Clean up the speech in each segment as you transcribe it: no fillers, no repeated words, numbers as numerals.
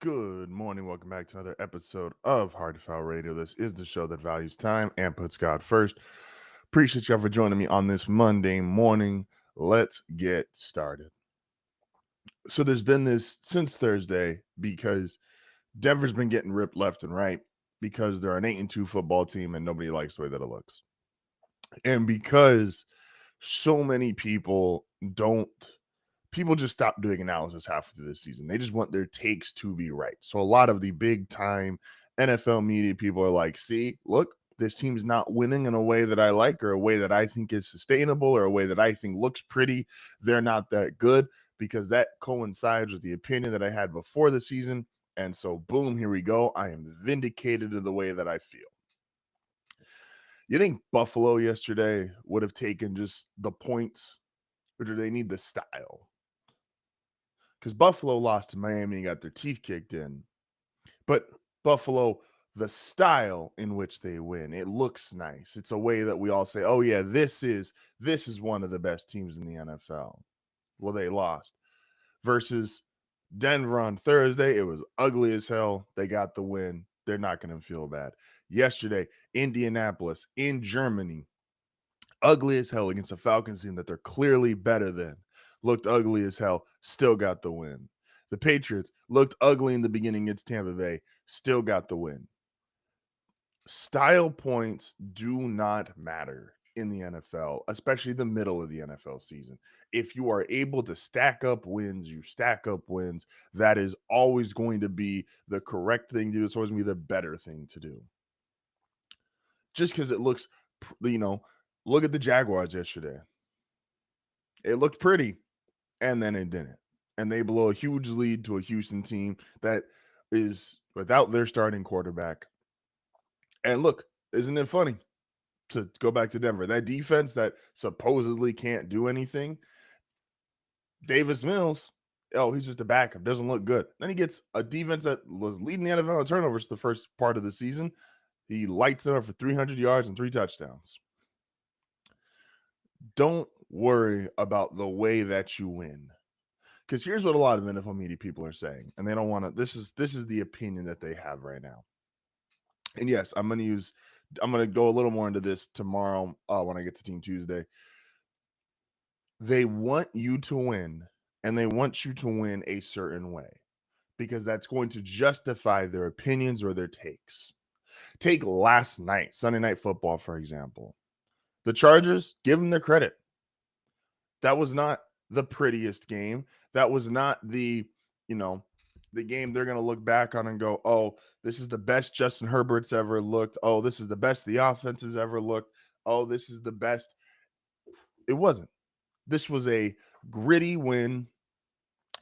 Good morning. Welcome back to another episode of HardFoul Radio. This is the show that values time and puts God first. Appreciate y'all for joining me on this Monday morning. Let's get started. So there's been this since Thursday because Denver's been getting ripped left and right because they're an 8-2 football team and nobody likes the way that it looks. And because so many people just stop doing analysis halfway through this season. They just want their takes to be right. So a lot of the big time NFL media people are like, see, look, this team's not winning in a way that I like or a way that I think is sustainable or a way that I think looks pretty. They're not that good because that coincides with the opinion that I had before the season. And so, boom, here we go. I am vindicated in the way that I feel. You think Buffalo yesterday would have taken just the points, or do they need the style? Because Buffalo lost to Miami and got their teeth kicked in. But Buffalo, the style in which they win, it looks nice. It's a way that we all say, oh, yeah, this is one of the best teams in the NFL. Well, they lost. Versus Denver on Thursday, it was ugly as hell. They got the win. They're not going to feel bad. Yesterday, Indianapolis in Germany, ugly as hell against a Falcons team that they're clearly better than. Looked ugly as hell, still got the win. The Patriots looked ugly in the beginning against Tampa Bay, still got the win. Style points do not matter in the NFL, especially the middle of the NFL season. If you are able to stack up wins, you stack up wins. That is always going to be the correct thing to do. It's always going to be the better thing to do. Just because it looks, look at the Jaguars yesterday. It looked pretty, and then it didn't. And they blow a huge lead to a Houston team that is without their starting quarterback. And look, isn't it funny to go back to Denver? That defense that supposedly can't do anything, Davis Mills, he's just a backup, doesn't look good. Then he gets a defense that was leading the NFL in turnovers the first part of the season. He lights them up for 300 yards and 3 touchdowns. Don't worry about the way that you win. Because here's what a lot of NFL media people are saying, and they don't want to. This is the opinion that they have right now. And yes, I'm going to go a little more into this tomorrow when I get to Team Tuesday. They want you to win, and they want you to win a certain way because that's going to justify their opinions or their takes. Take last night, Sunday Night Football, for example. The Chargers, give them their credit. That was not the prettiest game. That was not the game they're going to look back on and go, oh, this is the best Justin Herbert's ever looked. Oh, this is the best the offense has ever looked. Oh, this is the best. It wasn't. This was a gritty win.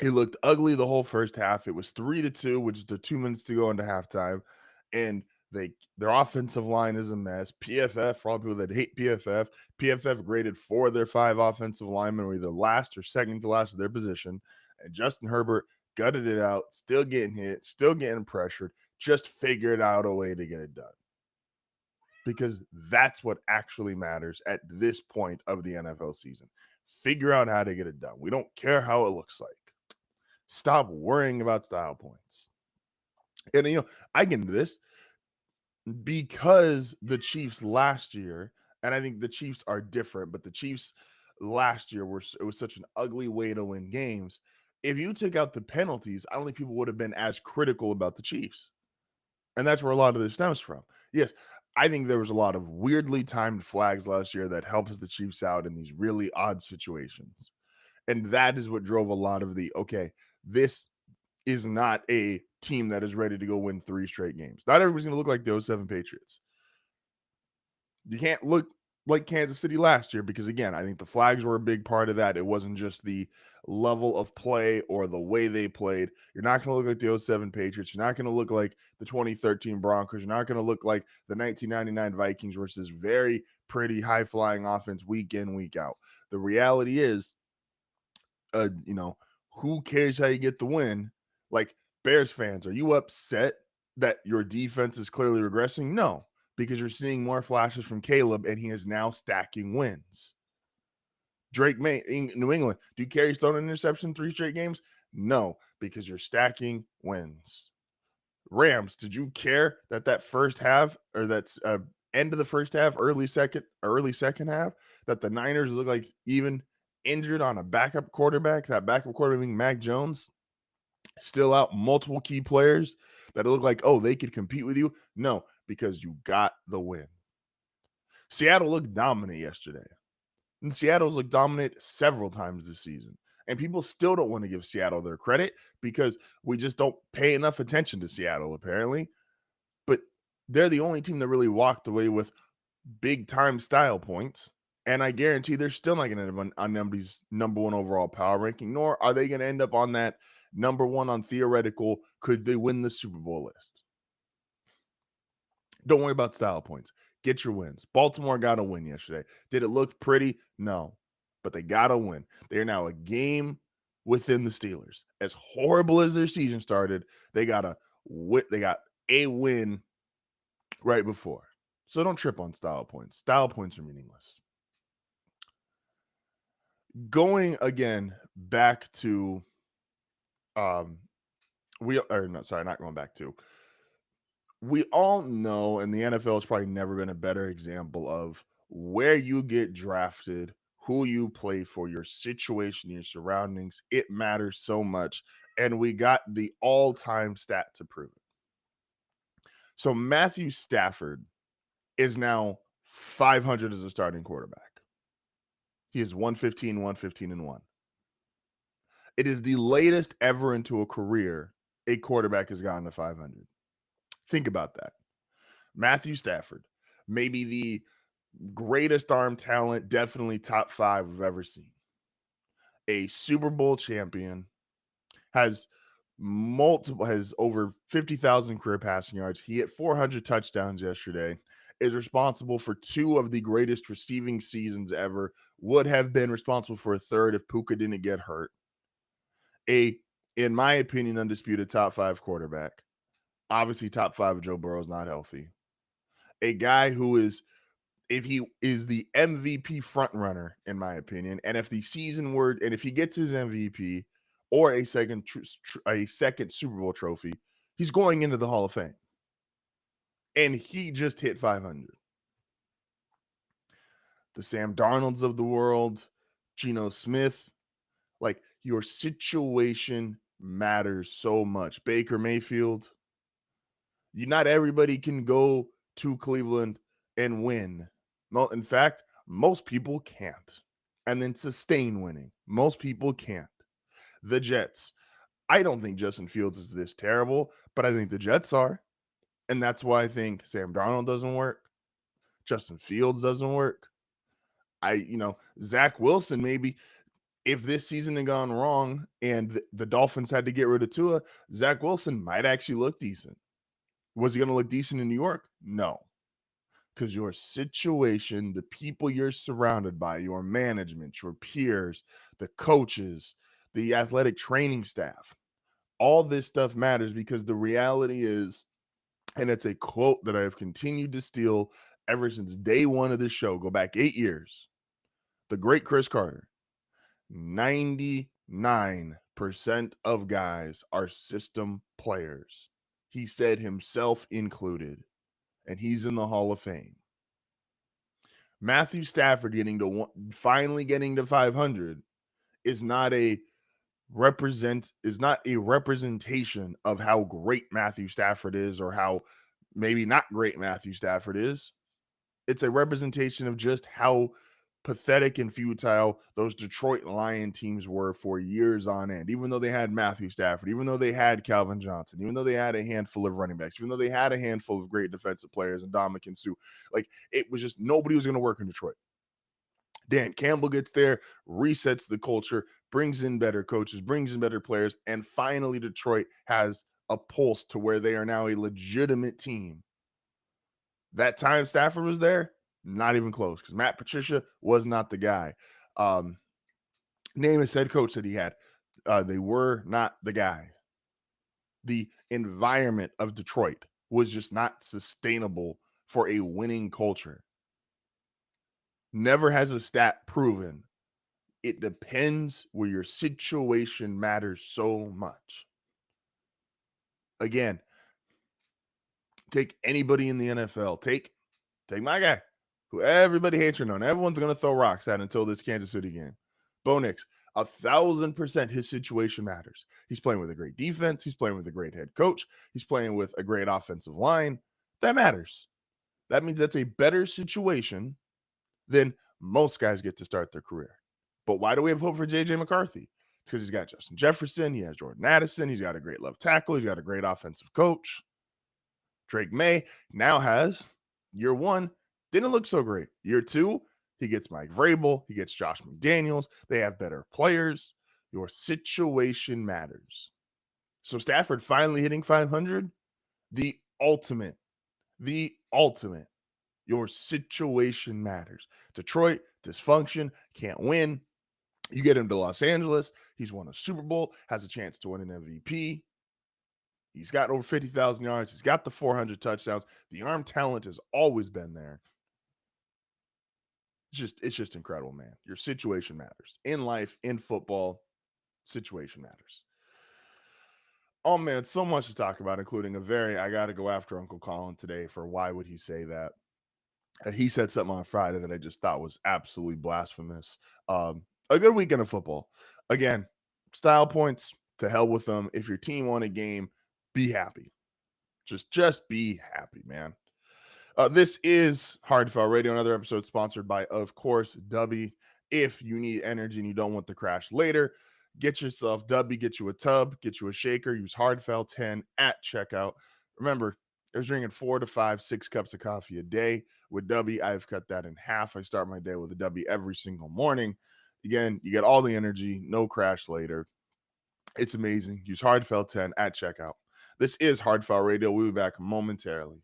It looked ugly the whole first half. It was 3-2, which is the 2 minutes to go into halftime. And their offensive line is a mess. PFF, for all people that hate PFF graded 4 of their 5 offensive linemen were either last or second to last of their position. And Justin Herbert gutted it out, still getting hit, still getting pressured, just figured out a way to get it done. Because that's what actually matters at this point of the NFL season. Figure out how to get it done. We don't care how it looks like. Stop worrying about style points. And, I get into this because the Chiefs last year, and I think the Chiefs are different, but the Chiefs last year it was such an ugly way to win games. If you took out the penalties, I don't think people would have been as critical about the Chiefs. And that's where a lot of this stems from. Yes, I think there was a lot of weirdly timed flags last year that helped the Chiefs out in these really odd situations. And that is what drove a lot of this is not a team that is ready to go win 3 straight games. Not everybody's going to look like the 07 Patriots. You can't look like Kansas City last year because, again, I think the flags were a big part of that. It wasn't just the level of play or the way they played. You're not going to look like the 07 Patriots. You're not going to look like the 2013 Broncos. You're not going to look like the 1999 Vikings versus very pretty high-flying offense week in, week out. The reality is, who cares how you get the win? Like, Bears fans, are you upset that your defense is clearly regressing? No, because you're seeing more flashes from Caleb, and he is now stacking wins. Drake May in New England, do you care he's thrown an interception 3 straight games? No, because you're stacking wins. Rams, did you care that first half, or that's end of the first half, early second half, that the Niners look like even injured on a backup quarterback? That backup quarterback being Mac Jones, still out multiple key players that look like, oh, they could compete with you. No, because you got the win. Seattle looked dominant yesterday. And Seattle's looked dominant several times this season. And people still don't want to give Seattle their credit because we just don't pay enough attention to Seattle, apparently. But they're the only team that really walked away with big time style points. And I guarantee they're still not going to end up on nobody's number one overall power ranking, nor are they going to end up on that number one on theoretical, could they win the Super Bowl list. Don't worry about style points. Get your wins. Baltimore got a win yesterday. Did it look pretty? No. But they got a win. They are now a game within the Steelers. As horrible as their season started, they got a win right before. So don't trip on style points. Style points are meaningless. Going again back to we all know, and the NFL has probably never been a better example of where you get drafted, who you play for, your situation, your surroundings. It matters so much. And we got the all-time stat to prove it. So Matthew Stafford is now 500 as a starting quarterback. He is 115, 1. It is the latest ever into a career a quarterback has gotten to 500. Think about that. Matthew Stafford, maybe the greatest arm talent, definitely top 5 we've ever seen. A Super Bowl champion, has over 50,000 career passing yards. He hit 400 touchdowns yesterday, is responsible for 2 of the greatest receiving seasons ever, would have been responsible for a third if Puka didn't get hurt. In my opinion, undisputed top 5 quarterback. Obviously, top 5 of Joe Burrow is not healthy. A guy who is, if he is the MVP front runner, in my opinion, and if he gets his MVP or a second Super Bowl trophy, he's going into the Hall of Fame. And he just hit 500. The Sam Darnolds of the world, Geno Smith, like, your situation matters so much. Baker Mayfield. Not everybody can go to Cleveland and win. In fact, most people can't. And then sustain winning. Most people can't. The Jets. I don't think Justin Fields is this terrible, but I think the Jets are. And that's why I think Sam Darnold doesn't work. Justin Fields doesn't work. Zach Wilson, maybe if this season had gone wrong and the Dolphins had to get rid of Tua, Zach Wilson might actually look decent. Was he going to look decent in New York? No. Because your situation, the people you're surrounded by, your management, your peers, the coaches, the athletic training staff, all this stuff matters, because the reality is, and it's a quote that I have continued to steal ever since day one of this show, go back 8 years, the great Chris Carter, 99% of guys are system players. He said, himself included, and he's in the Hall of Fame. Matthew Stafford finally getting to 500 is not a representation of how great Matthew Stafford is, or how maybe not great Matthew Stafford is. It's a representation of just how pathetic and futile those Detroit Lion teams were for years on end. Even though they had Matthew Stafford, even though they had Calvin Johnson, even though they had a handful of running backs, even though they had a handful of great defensive players and Ndamukong Suh, like, it was just nobody was going to work in Detroit. Dan Campbell gets there, resets the culture, brings in better coaches, brings in better players, and finally Detroit has a pulse to where they are now a legitimate team. That time Stafford was there, not even close, because Matt Patricia was not the guy. Name his head coach that he had. They were not the guy. The environment of Detroit was just not sustainable for a winning culture. Never has a stat proven. It depends where your situation matters so much. Again, take anybody in the NFL. Take my guy, who everybody hates on. Everyone's going to throw rocks at until this Kansas City game. Bo Nix, 1,000% his situation matters. He's playing with a great defense. He's playing with a great head coach. He's playing with a great offensive line. That matters. That means that's a better situation than most guys get to start their career. But why do we have hope for J.J. McCarthy? It's because he's got Justin Jefferson. He has Jordan Addison. He's got a great left tackle. He's got a great offensive coach. Drake May now has year one, didn't look so great. Year two, he gets Mike Vrabel. He gets Josh McDaniels. They have better players. Your situation matters. So Stafford finally hitting 500, the ultimate. Your situation matters. Detroit, dysfunction, can't win. You get him to Los Angeles. He's won a Super Bowl, has a chance to win an MVP. He's got over 50,000 yards. He's got the 400 touchdowns. The arm talent has always been there. It's just incredible, man. Your situation matters. In life, in football, situation matters. Oh, man, so much to talk about, including I got to go after Uncle Colin today for why would he say that. He said something on Friday that I just thought was absolutely blasphemous. A good weekend of football. Again, style points, to hell with them. If your team won a game, be happy. Just be happy, man. This is HardFoul Radio, another episode sponsored by, of course, Dubby. If you need energy and you don't want to crash later, get yourself Dubby, get you a tub, get you a shaker, use HardFoul 10 at checkout. Remember, I was drinking 4 to 5, 6 cups of coffee a day. With Dubby, I've cut that in half. I start my day with a Dubby every single morning. Again, you get all the energy, no crash later. It's amazing. Use HardFoul 10 at checkout. This is HardFoul Radio. We'll be back momentarily.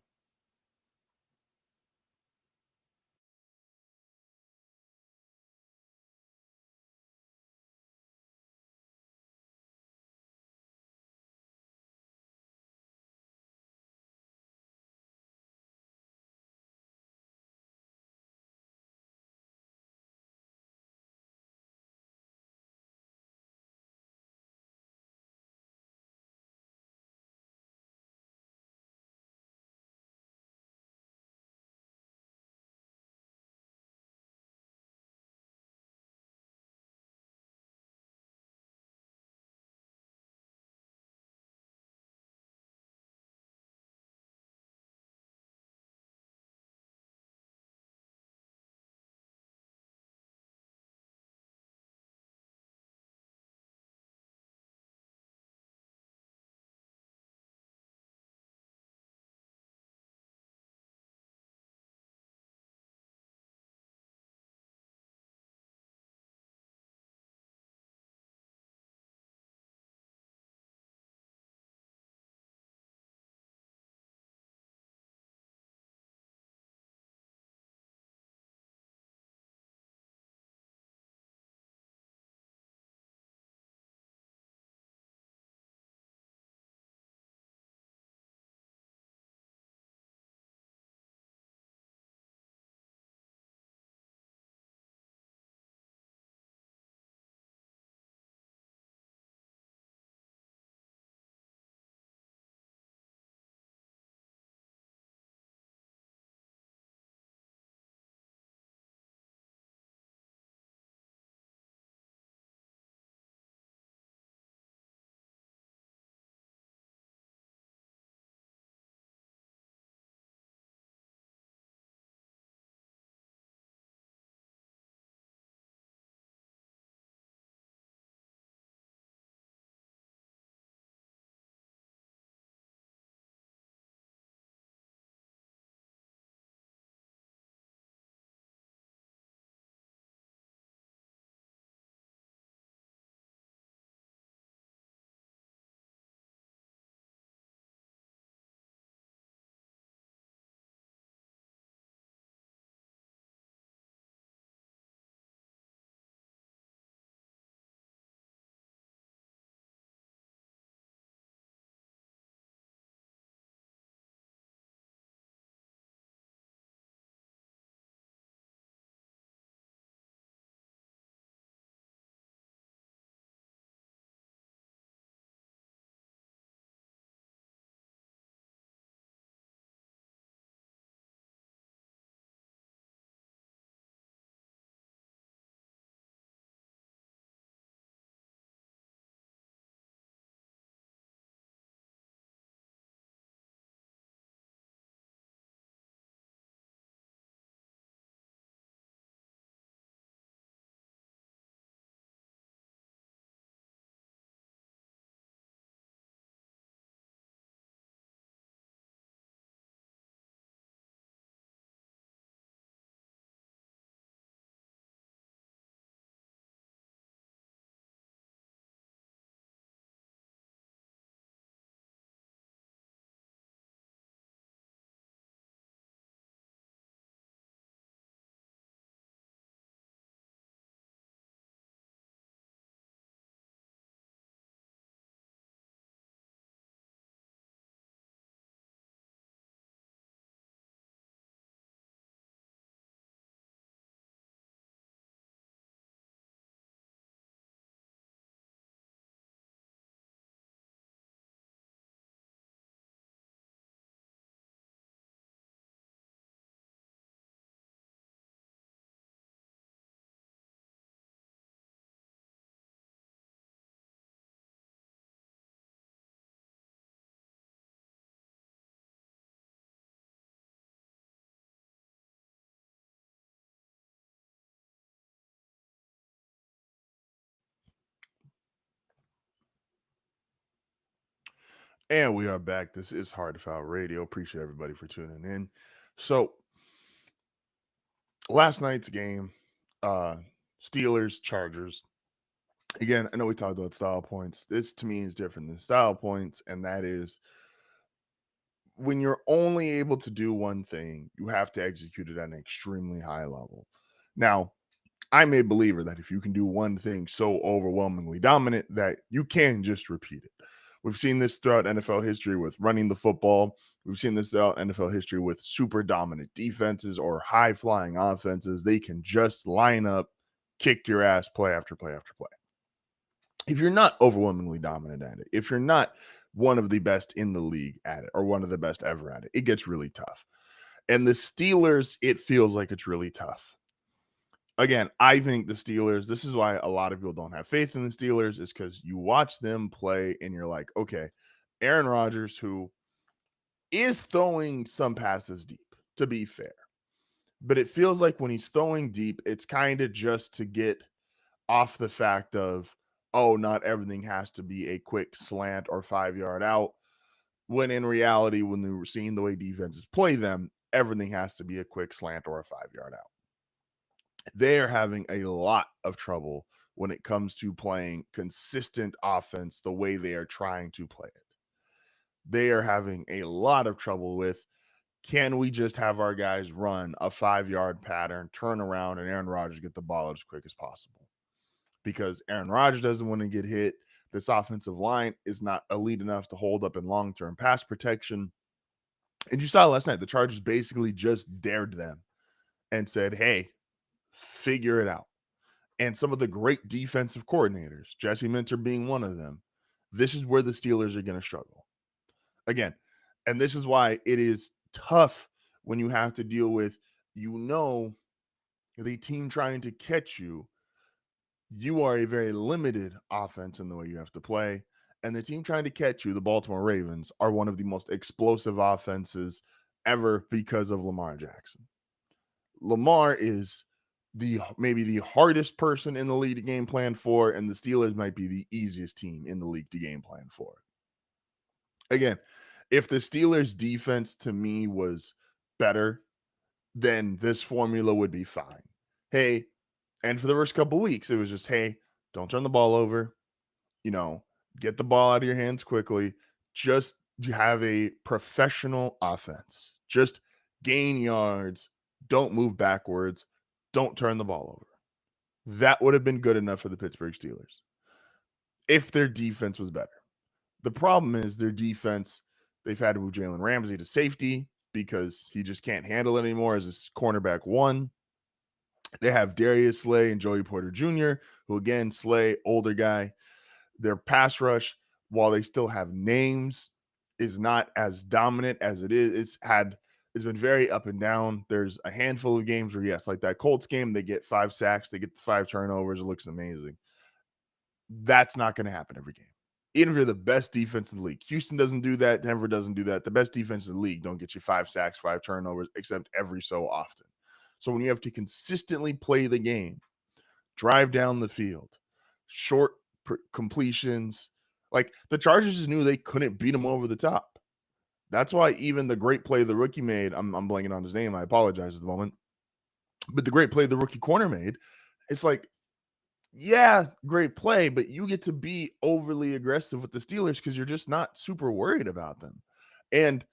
And we are back. This is HardFoul Radio. Appreciate everybody for tuning in. So last night's game, uh, Steelers, Chargers. Again, I know we talked about style points. This to me is different than style points, and that is when you're only able to do one thing, you have to execute it at an extremely high level. Now, I'm a believer that if you can do one thing so overwhelmingly dominant that you can just repeat it. We've seen this throughout NFL history with running the football. We've seen this throughout NFL history with super dominant defenses or high flying offenses. They can just line up, kick your ass play after play after play. If you're not overwhelmingly dominant at it, if you're not one of the best in the league at it or one of the best ever at it, it gets really tough. And the Steelers, it feels like it's really tough. Again, I think the Steelers, this is why a lot of people don't have faith in the Steelers, is because you watch them play and you're like, okay, Aaron Rodgers, who is throwing some passes deep, to be fair, but it feels like when he's throwing deep, it's kind of just to get off the fact of, oh, not everything has to be a quick slant or 5-yard out. When in reality, when we were seeing the way defenses play them, everything has to be a quick slant or a 5-yard out. They are having a lot of trouble when it comes to playing consistent offense the way they are trying to play it. They are having a lot of trouble with, can we just have our guys run a 5-yard pattern, turn around, and Aaron Rodgers get the ball as quick as possible? Because Aaron Rodgers doesn't want to get hit. This offensive line is not elite enough to hold up in long-term pass protection. And you saw last night, the Chargers basically just dared them and said, hey, figure it out. And some of the great defensive coordinators, Jesse Minter being one of them, this is where the Steelers are going to struggle. Again, and this is why it is tough when you have to deal with, the team trying to catch you. You are a very limited offense in the way you have to play. And the team trying to catch you, the Baltimore Ravens, are one of the most explosive offenses ever because of Lamar Jackson. Lamar is maybe the hardest person in the league to game plan for, and the Steelers might be the easiest team in the league to game plan for. Again, if the Steelers defense to me was better, then this formula would be fine. Hey, and for the first couple of weeks, it was just, hey, don't turn the ball over, get the ball out of your hands quickly. Just have a professional offense. Just gain yards. Don't move backwards. Don't turn the ball over. That would have been good enough for the Pittsburgh Steelers if their defense was better. The problem is their defense, they've had to move Jalen Ramsey to safety because he just can't handle it anymore as his cornerback one. They have Darius Slay and Joey Porter Jr., who again, Slay, older guy. Their pass rush, while they still have names, is not as dominant as it is. It's been very up and down. There's a handful of games where, yes, like that Colts game, they get 5 sacks, they get the 5 turnovers. It looks amazing. That's not going to happen every game. Even if you're the best defense in the league. Houston doesn't do that. Denver doesn't do that. The best defense in the league don't get you 5 sacks, 5 turnovers, except every so often. So when you have to consistently play the game, drive down the field, short completions, like the Chargers just knew they couldn't beat them over the top. That's why even the great play the rookie made, I'm blanking on his name, I apologize at the moment, but the great play the rookie corner made, it's like, yeah, great play, but you get to be overly aggressive with the Steelers because you're just not super worried about them. And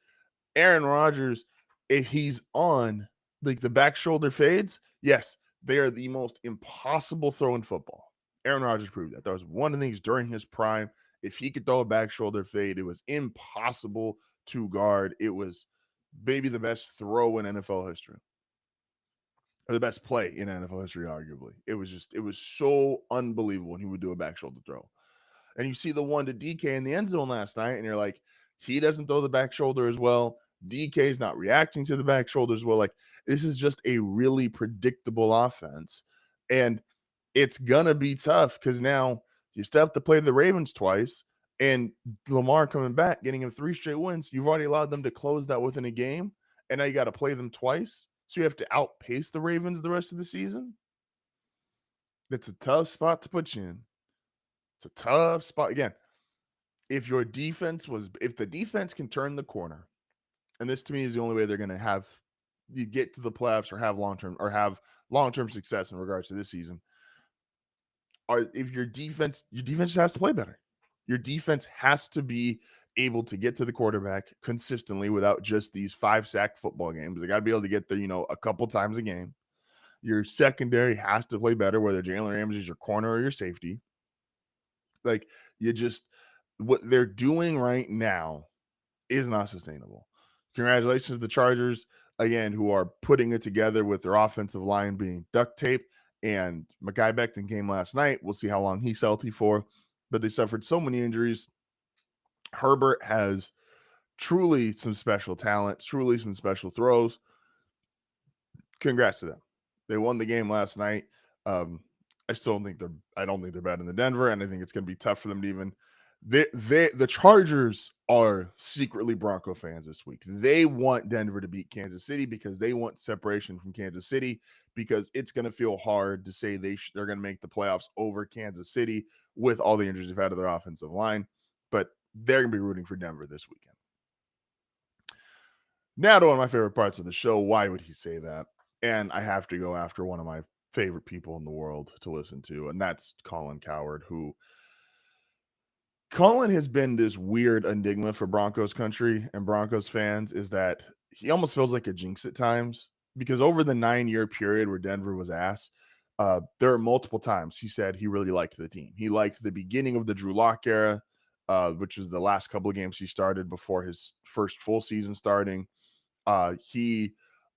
Aaron Rodgers, if he's on, like the back shoulder fades, yes, they are the most impossible throw in football. Aaron Rodgers proved that. That was one of the things during his prime. If he could throw a back shoulder fade, it was impossible to guard. It was maybe the best throw in NFL history. Or the best play in NFL history, arguably. It was so unbelievable when he would do a back shoulder throw. And you see the one to DK in the end zone last night, and you're like, he doesn't throw the back shoulder as well. DK's not reacting to the back shoulder as well. Like, this is just a really predictable offense. And it's going to be tough because now you still have to play the Ravens twice. And Lamar coming back, getting him 3 straight wins. You've already allowed them to close that within a game. And now you got to play them twice. So you have to outpace the Ravens the rest of the season. It's a tough spot to put you in. It's a tough spot. Again, if the defense can turn the corner, and this to me is the only way they're going to have you get to the playoffs or have long-term success in regards to this season. If your defense has to play better. Your defense has to be able to get to the quarterback consistently without just these 5-sack football games. They got to be able to get there, a couple times a game. Your secondary has to play better, whether Jalen Ramsey is your corner or your safety. Like, what they're doing right now is not sustainable. Congratulations to the Chargers, again, who are putting it together with their offensive line being duct tape. And Mekhi Becton came last night. We'll see how long he's healthy for. But they suffered so many injuries. Herbert has truly some special talent, truly some special throws. Congrats to them. They won the game last night. I don't think they're better than Denver, and I think it's going to be tough for them to even. The Chargers are secretly Bronco fans this week. They want Denver to beat Kansas City because they want separation from Kansas City, because it's going to feel hard to say they're going to make the playoffs over Kansas City with all the injuries they've had to their offensive line. But they're going to be rooting for Denver this weekend. Now to one of my favorite parts of the show. Why would he say that? And I have to go after one of my favorite people in the world to listen to, and that's Colin Cowherd, who Colin has been this weird enigma for Broncos country and Broncos fans, is that he almost feels like a jinx at times, because over the 9-year period where Denver was ass, there are multiple times he said he really liked the team. He liked the beginning of the Drew Lock era, which was the last couple of games he started before his first full season starting. He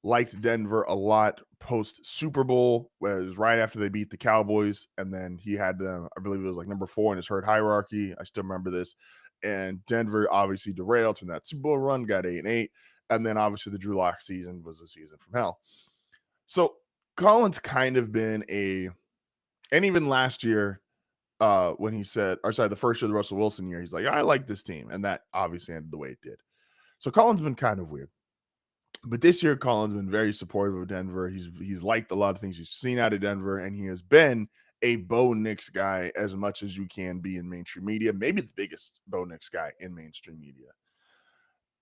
liked Denver a lot post Super Bowl, was right after they beat the Cowboys, and then he had them, I believe it was like number 4 in his herd hierarchy. I still remember this. And Denver obviously derailed from that Super Bowl run, got 8-8, and then obviously the Drew Lock season was a season from hell. So Colin's kind of been and even last year, when he said, the first year of the Russell Wilson year, he's like, I like this team, and that obviously ended the way it did. So Colin's been kind of weird. But this year, Colin's been very supportive of Denver. He's liked a lot of things he's seen out of Denver, and he has been a Bo Nix guy as much as you can be in mainstream media, maybe the biggest Bo Nix guy in mainstream media.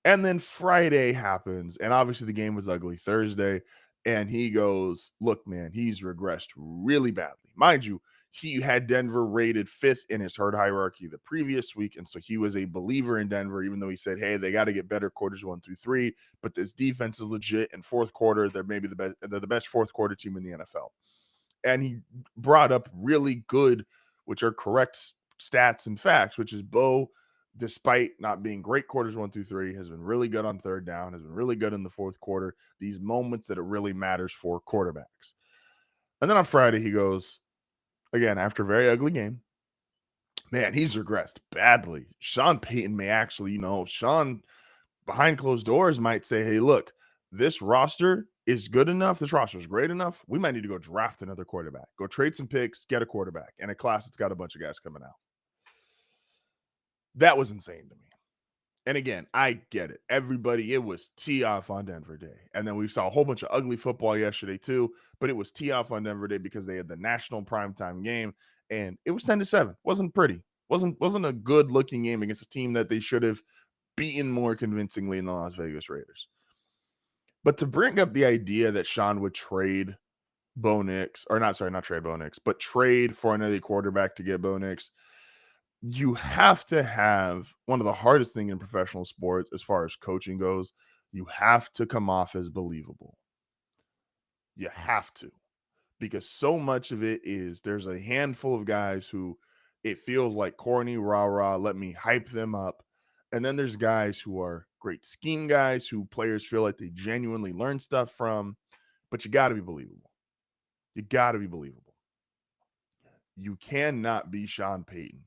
And then Friday happens, and obviously the game was ugly Thursday, and he goes, look, man, he's regressed really badly. Mind you, he had Denver rated 5th in his herd hierarchy the previous week, and so he was a believer in Denver, even though he said, hey, they got to get better quarters 1 through 3, but this defense is legit, and fourth quarter, they're the best fourth quarter team in the NFL. And he brought up really good, which are correct stats and facts, which is Bo, despite not being great quarters 1 through 3, has been really good on third down, has been really good in the fourth quarter, these moments that it really matters for quarterbacks. And then on Friday, he goes, again, after a very ugly game, man, he's regressed badly. Sean Payton may actually, Sean behind closed doors might say, hey, look, this roster is good enough. This roster is great enough. We might need to go draft another quarterback, go trade some picks, get a quarterback, and a class that's got a bunch of guys coming out. That was insane to me. And again, I get it. It was tee off on Denver Day. And then we saw a whole bunch of ugly football yesterday too, but it was tee off on Denver Day because they had the national primetime game, and it was 10-7. Wasn't pretty. Wasn't a good looking game against a team that they should have beaten more convincingly in the Las Vegas Raiders. But to bring up the idea that Sean would trade Bo Nix, or not trade Bo Nix, but trade for another quarterback to get Bo Nix, you have to have one of the hardest things in professional sports as far as coaching goes. You have to come off as believable. You have to, because so much of it is there's a handful of guys who it feels like corny, rah, let me hype them up. And then there's guys who are great scheme guys who players feel like they genuinely learn stuff from, but you got to be believable. You got to be believable. You cannot be Sean Payton.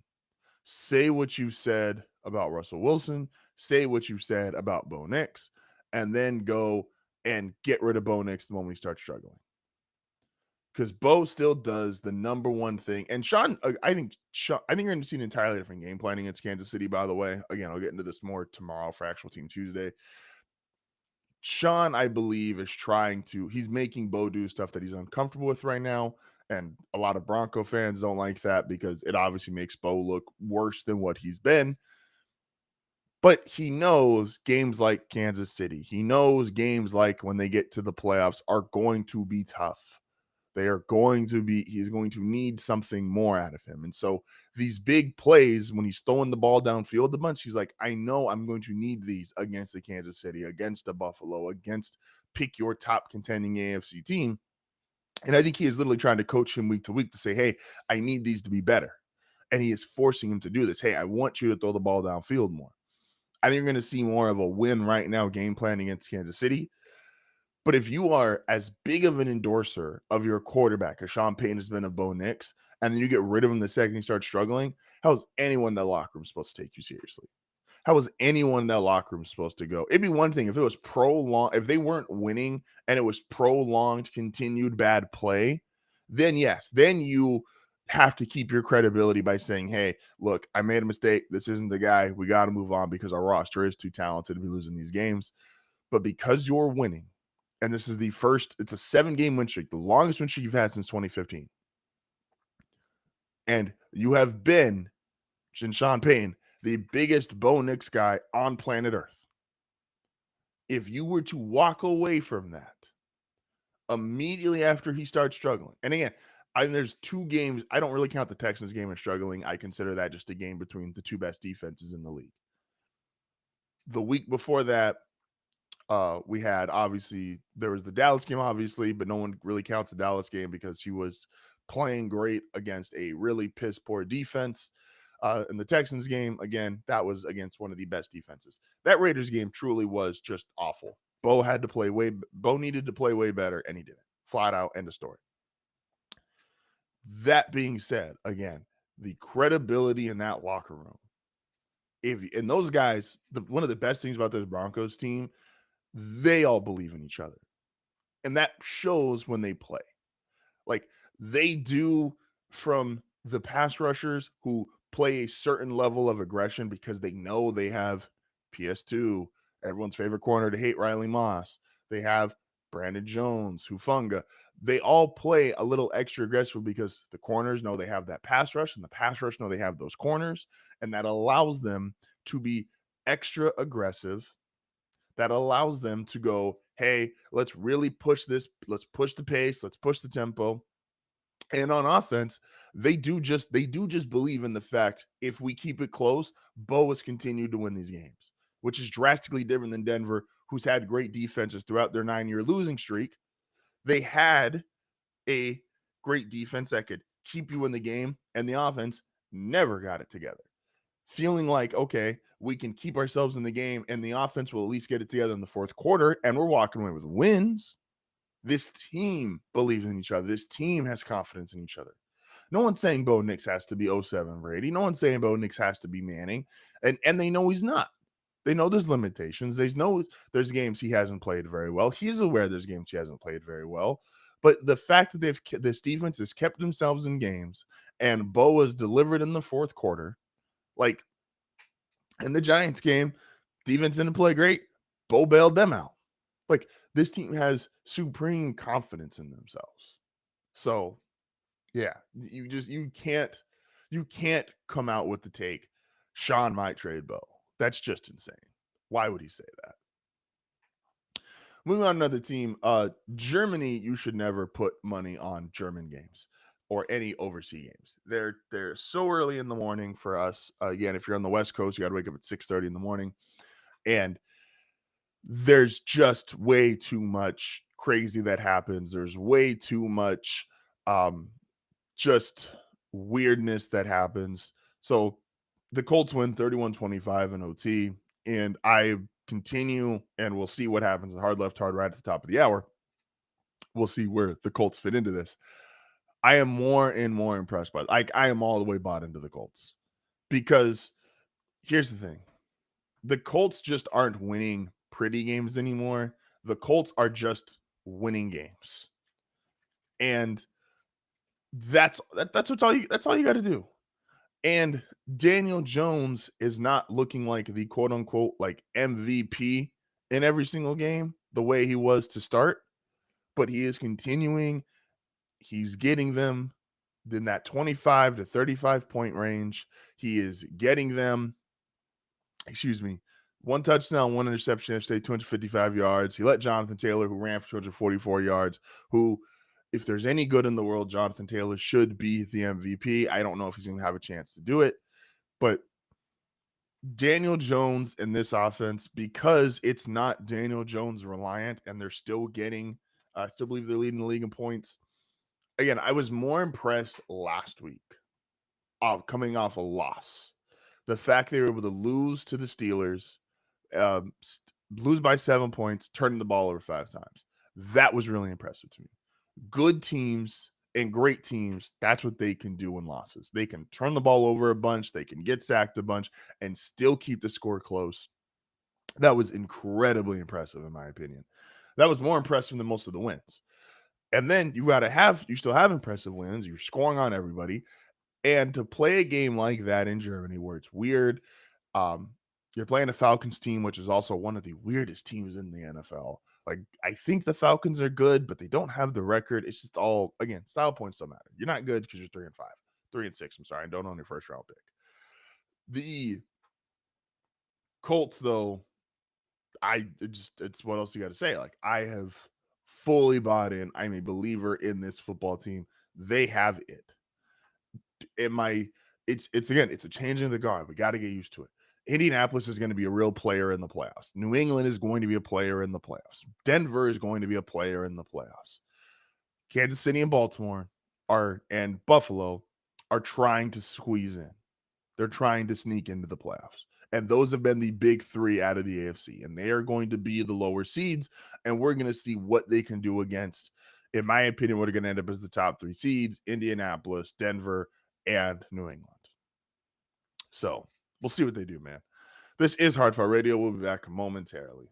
Say what you said about Russell Wilson, say what you said about Bo Nix, and then go and get rid of Bo Nix the moment he starts struggling. Because Bo still does the number one thing. And Sean, I think you're going to see an entirely different game plan against Kansas City, by the way. Again, I'll get into this more tomorrow for Actual Team Tuesday. Sean, I believe, he's making Bo do stuff that he's uncomfortable with right now. And a lot of Bronco fans don't like that because it obviously makes Bo look worse than what he's been. But he knows games like Kansas City. He knows games like when they get to the playoffs are going to be tough. He's going to need something more out of him. And so these big plays, when he's throwing the ball downfield a bunch, he's like, I know I'm going to need these against the Kansas City, against the Buffalo, against pick your top contending AFC team. And I think he is literally trying to coach him week to week to say, hey, I need these to be better. And he is forcing him to do this. Hey, I want you to throw the ball downfield more. I think you're going to see more of a win right now game plan against Kansas City. But if you are as big of an endorser of your quarterback as Sean Payton has been of Bo Nix, and then you get rid of him the second he starts struggling, how is anyone in that locker room supposed to take you seriously? How is anyone in that locker room supposed to go? It'd be one thing if it was prolonged, if they weren't winning and it was prolonged, continued bad play, then yes, then you have to keep your credibility by saying, hey, look, I made a mistake. This isn't the guy. We got to move on because our roster is too talented to be losing these games. But because you're winning, and this is it's a 7-game win streak, the longest win streak you've had since 2015. And you have been, Sean Payton, the biggest Bo Nix guy on planet Earth. If you were to walk away from that immediately after he starts struggling, and again, there's 2 games. I don't really count the Texans game as struggling. I consider that just a game between the 2 best defenses in the league. The week before that, we had, obviously, there was the Dallas game, obviously, but no one really counts the Dallas game because he was playing great against a really piss poor defense. In the Texans game, again, that was against one of the best defenses. That Raiders game truly was just awful. Bo needed to play way better, and he didn't. Flat out, end of story. That being said, again, the credibility in that locker room, and those guys, one of the best things about this Broncos team, they all believe in each other. And that shows when they play. Like, they do, from the pass rushers who play a certain level of aggression because they know they have PS2, everyone's favorite corner to hate, Riley Moss. They have Brandon Jones, Hufanga. They all play a little extra aggressive because the corners know they have that pass rush, and the pass rush know they have those corners, and that allows them to be extra aggressive. That allows them to go, hey, let's really push this. Let's push the pace. Let's push the tempo. And on offense, they do just believe in the fact if we keep it close, Bo has continued to win these games, which is drastically different than Denver, who's had great defenses throughout their 9-year losing streak. They had a great defense that could keep you in the game, and the offense never got it together. Feeling like, okay, we can keep ourselves in the game, and the offense will at least get it together in the fourth quarter, and we're walking away with wins. This team believes in each other. This team has confidence in each other. No one's saying Bo Nix has to be 07 Brady. No one's saying Bo Nix has to be Manning, and they know he's not. They know there's limitations. They know there's games he hasn't played very well. He's aware there's games he hasn't played very well. But the fact that this defense has kept themselves in games, and Bo has delivered in the fourth quarter, like in the Giants game, defense didn't play great. Bo bailed them out. Like, this team has supreme confidence in themselves. So, yeah, you can't come out with the take, Sean might trade Bo. That's just insane. Why would he say that? Moving on to another team, Germany, you should never put money on German games or any overseas games. They're so early in the morning for us. Again, if you're on the West Coast, you got to wake up at 6:30 in the morning. And there's just way too much crazy that happens. There's way too much just weirdness that happens. So the Colts win 31-25 in OT, and I continue, and we'll see what happens. Hard left, hard right at the top of the hour. We'll see where the Colts fit into this. I am more and more impressed by it. I am all the way bought into the Colts, because here's the thing. The Colts just aren't winning pretty games anymore. The Colts are just winning games. And that's all you got to do. And Daniel Jones is not looking like the quote unquote like MVP in every single game the way he was to start, but he is continuing. He's getting them in that 25 to 35 point range. He is getting them, 1 touchdown, 1 interception yesterday, 255 yards. He let Jonathan Taylor, who ran for 244 yards, who, if there's any good in the world, Jonathan Taylor should be the MVP. I don't know if he's going to have a chance to do it, but Daniel Jones in this offense, because it's not Daniel Jones reliant and they're still getting, I still believe they're leading the league in points. Again, I was more impressed last week coming off a loss. The fact they were able to lose to the Steelers, lose by 7 points, turning the ball over 5 times. That was really impressive to me. Good teams and great teams, that's what they can do in losses. They can turn the ball over a bunch, they can get sacked a bunch, and still keep the score close. That was incredibly impressive, in my opinion. That was more impressive than most of the wins. And then you still have impressive wins. You're scoring on everybody. And to play a game like that in Germany where it's weird, you're playing a Falcons team, which is also one of the weirdest teams in the NFL. Like, I think the Falcons are good, but they don't have the record. It's just all, again, style points don't matter. You're not good because you're 3-5, 3-6. I'm sorry, I don't own your first round pick. The Colts, though, it's what else you got to say? Like, I have fully bought in. I'm a believer in this football team. They have it. It's again, it's a change in the guard. We got to get used to it. Indianapolis is going to be a real player in the playoffs. New England is going to be a player in the playoffs. Denver is going to be a player in the playoffs. Kansas City and Baltimore and Buffalo are trying to squeeze in. They're trying to sneak into the playoffs. And those have been the big 3 out of the AFC. And they are going to be the lower seeds. And we're going to see what they can do against, in my opinion, what are going to end up as the top 3 seeds: Indianapolis, Denver, and New England. So we'll see what they do, man. This is HardFoul Radio. We'll be back momentarily.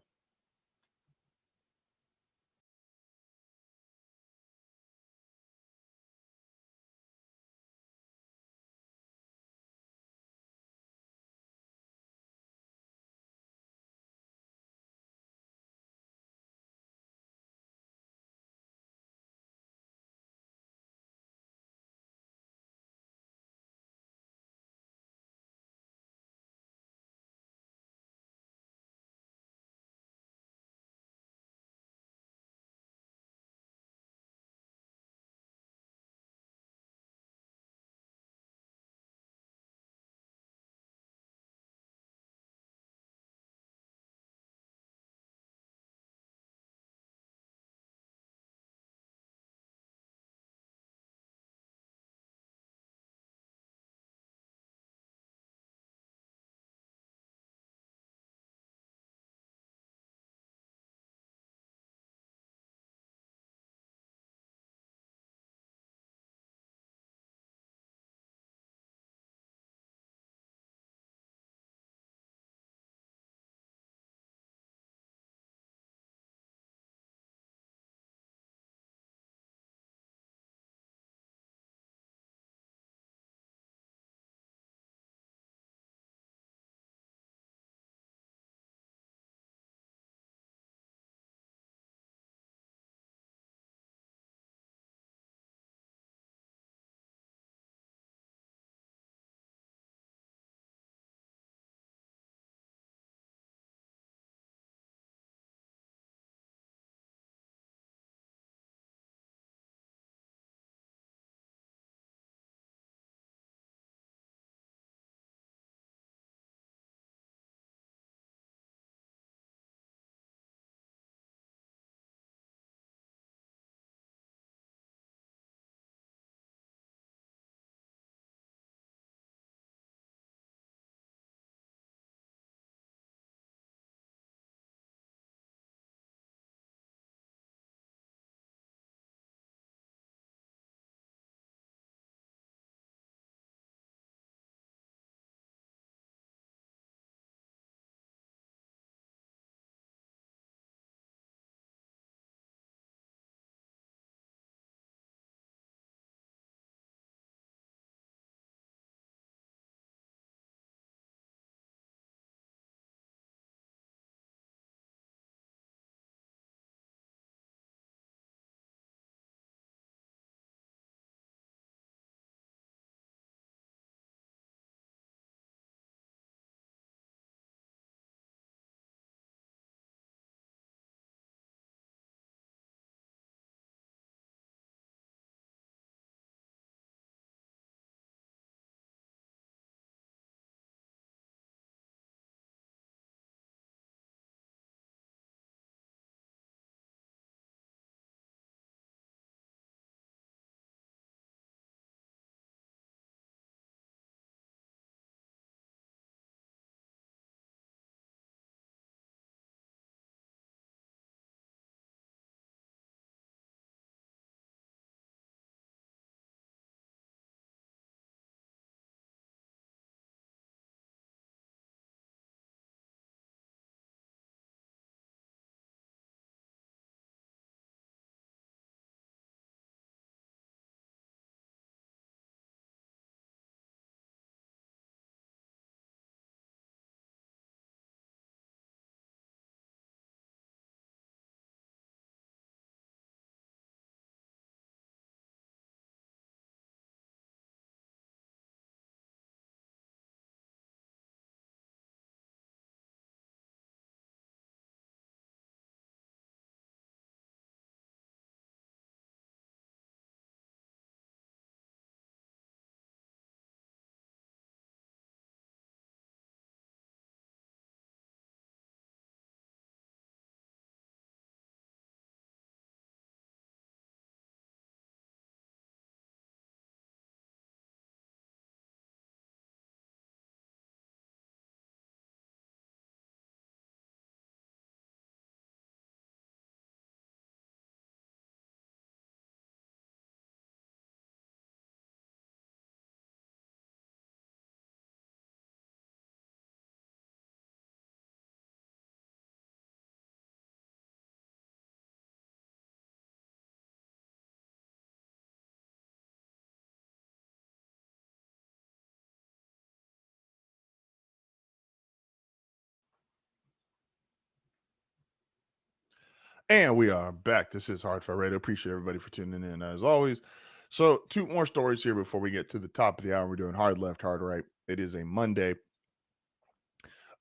And we are back. This is HardFoul Radio. Appreciate everybody for tuning in as always. So, two more stories here before we get to the top of the hour. We're doing hard left, hard right. It is a Monday.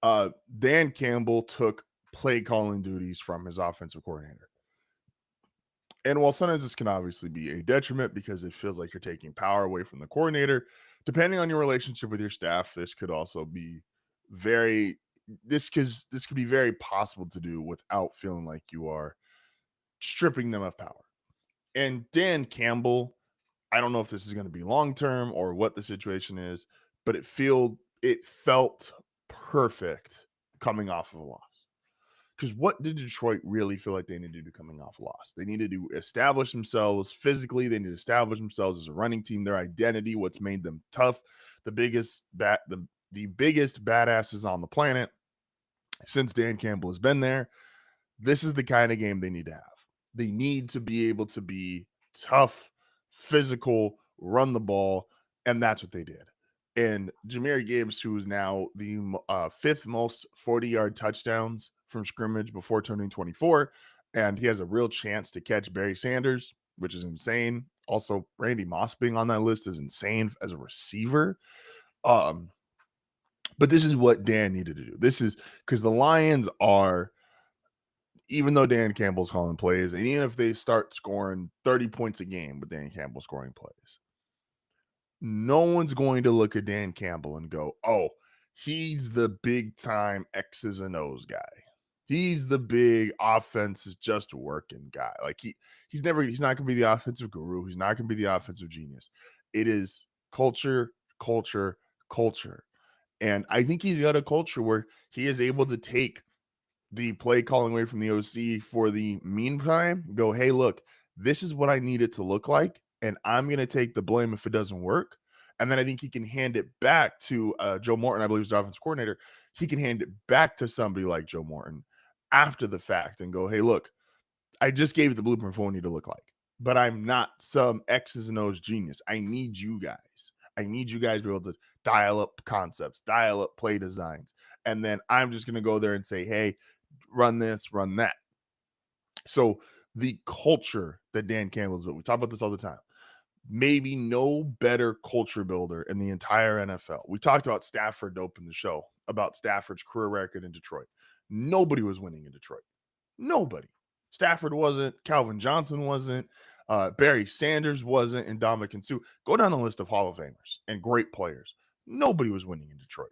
Dan Campbell took play calling duties from his offensive coordinator. And while sometimes this can obviously be a detriment because it feels like you're taking power away from the coordinator, depending on your relationship with your staff, this could also be very this could be very possible to do without feeling like you are stripping them of power. And Dan Campbell, I don't know if this is going to be long term or what the situation is, but it felt perfect coming off of a loss. Because what did Detroit really feel like they needed to do coming off a loss? They needed to establish themselves physically. They need to establish themselves as a running team, their identity, what's made them tough, the biggest badasses on the planet since Dan Campbell has been there. This is the kind of game they need to have. They need to be able to be tough, physical, run the ball, and that's what they did. And Jahmyr Gibbs, who is now the fifth most 40-yard touchdowns from scrimmage before turning 24, and he has a real chance to catch Barry Sanders, which is insane. Also, Randy Moss being on that list is insane as a receiver. But this is what Dan needed to do. This is because the Lions are, even though Dan Campbell's calling plays, and even if they start scoring 30 points a game with Dan Campbell scoring plays, no one's going to look at Dan Campbell and go, oh, he's the big time X's and O's guy. He's the big offense is just working guy. Like he's not going to be the offensive guru. He's not going to be the offensive genius. It is culture, culture, culture. And I think he's got a culture where he is able to take the play calling away from the OC for the meantime, go, hey, look, this is what I need it to look like, and I'm going to take the blame if it doesn't work. And then I think he can hand it back to Joe Morton, I believe is the offensive coordinator. He can hand it back to somebody like Joe Morton after the fact and go, hey, look, I just gave you the blueprint for what I need to look like, but I'm not some X's and O's genius. I need you guys. I need you guys to be able to dial up concepts, dial up play designs. And then I'm just going to go there and say, hey, run this, run that. So the culture that Dan Campbell's built, we talk about this all the time. Maybe no better culture builder in the entire NFL. We talked about Stafford to open the show, about Stafford's career record in Detroit. Nobody was winning in Detroit. Nobody. Stafford wasn't. Calvin Johnson wasn't. Barry Sanders wasn't. And Dominican Sue. Go down the list of Hall of Famers and great players. Nobody was winning in Detroit.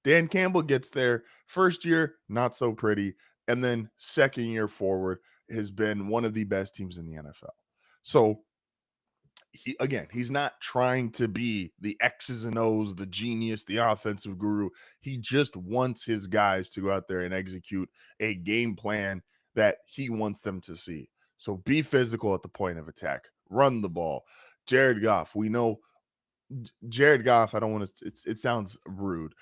Dan Campbell gets there. First year, not so pretty. And then second year forward has been one of the best teams in the NFL. So he's not trying to be the X's and O's, the genius, the offensive guru. He just wants his guys to go out there and execute a game plan that he wants them to see. So be physical at the point of attack. Run the ball. Jared Goff, we know Jared Goff, I don't want to, it sounds rude.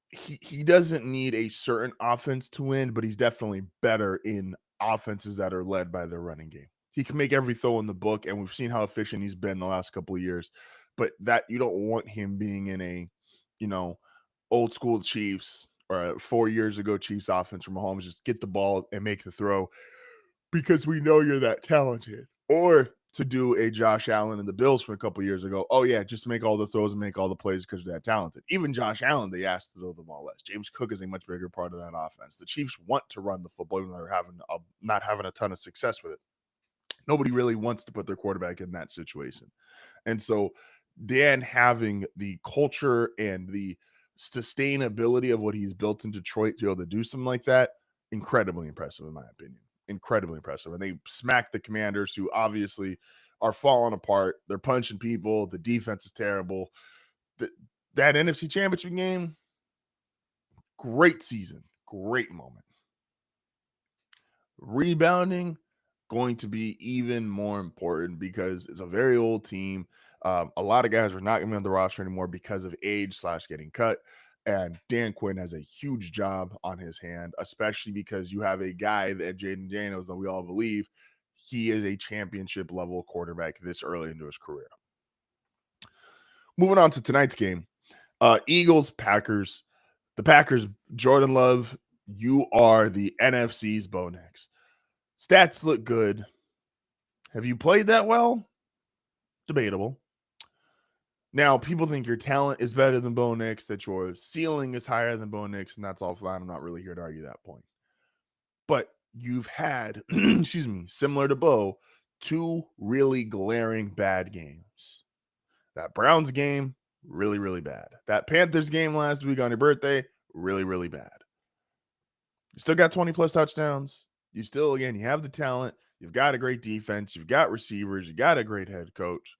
He doesn't need a certain offense to win, but he's definitely better in offenses that are led by their running game. He can make every throw in the book, and we've seen how efficient he's been the last couple of years. But that you don't want him being in a, old school Chiefs or 4 years ago Chiefs offense from Mahomes, just get the ball and make the throw because we know you're that talented. Or to do a Josh Allen and the Bills from a couple years ago. Oh, yeah, just make all the throws and make all the plays because they're that talented. Even Josh Allen, they asked to throw the ball less. James Cook is a much bigger part of that offense. The Chiefs want to run the football, even though they're not having a ton of success with it. Nobody really wants to put their quarterback in that situation. And so Dan having the culture and the sustainability of what he's built in Detroit to be able to do something like that, incredibly impressive in my opinion. Incredibly impressive. And they smacked the Commanders, who obviously are falling apart. They're punching people. The defense is terrible. That NFC Championship game, great season, great moment. Rebounding, going to be even more important because it's a very old team. A lot of guys are not going to be on the roster anymore because of age / getting cut. And Dan Quinn has a huge job on his hand, especially because you have a guy that Jaden Daniels, that we all believe he is a championship level quarterback this early into his career. Moving on to tonight's game, Eagles, Packers. The Packers, Jordan Love, you are the NFC's Bo Nix. Stats look good. Have you played that well? Debatable. Now, people think your talent is better than Bo Nix, that your ceiling is higher than Bo Nix, and that's all fine. I'm not really here to argue that point. But you've had, excuse me, similar to Bo, 2 really glaring bad games. That Browns game, really, really bad. That Panthers game last week on your birthday, really, really bad. You still got 20 plus touchdowns. You still, again, you have the talent. You've got a great defense. You've got receivers. You got a great head coach.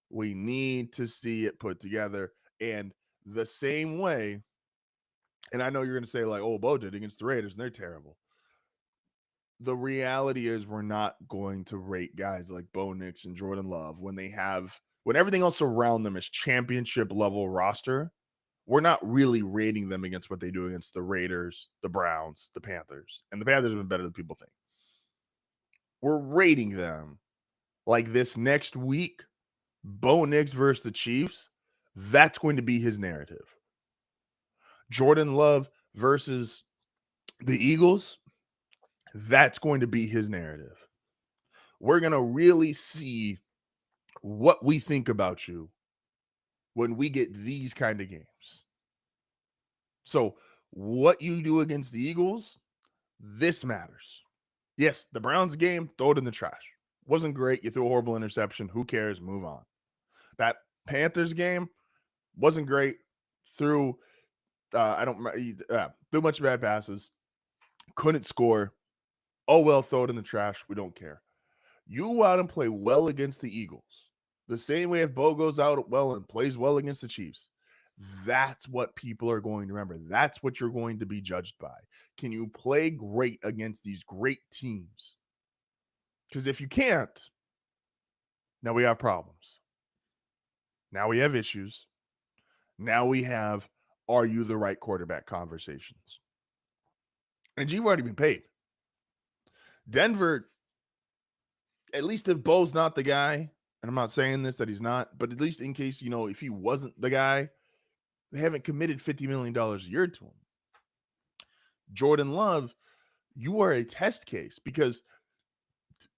We need to see it put together. And the same way, and I know you're going to say, like, oh, Bo did against the Raiders, and they're terrible. The reality is we're not going to rate guys like Bo Nix and Jordan Love when everything else around them is championship level roster. We're not really rating them against what they do against the Raiders, the Browns, the Panthers. And the Panthers have been better than people think. We're rating them like this next week, Bo Nix versus the Chiefs. That's going to be his narrative. Jordan Love versus the Eagles. That's going to be his narrative. We're going to really see what we think about you when we get these kind of games. So what you do against the Eagles, this matters. Yes, the Browns game, throw it in the trash. Wasn't great. You threw a horrible interception. Who cares? Move on. That Panthers game wasn't great. Threw too much bad passes. Couldn't score. Oh, well, throw it in the trash. We don't care. You go out and play well against the Eagles. The same way if Bo goes out well and plays well against the Chiefs. That's what people are going to remember. That's what you're going to be judged by. Can you play great against these great teams? Because if you can't, now we have problems. Now we have issues. Now we have, are you the right quarterback conversations? And you've already been paid. Denver, at least if Bo's not the guy, and I'm not saying this that he's not, but at least in case, if he wasn't the guy, they haven't committed $50 million a year to him. Jordan Love, you are a test case because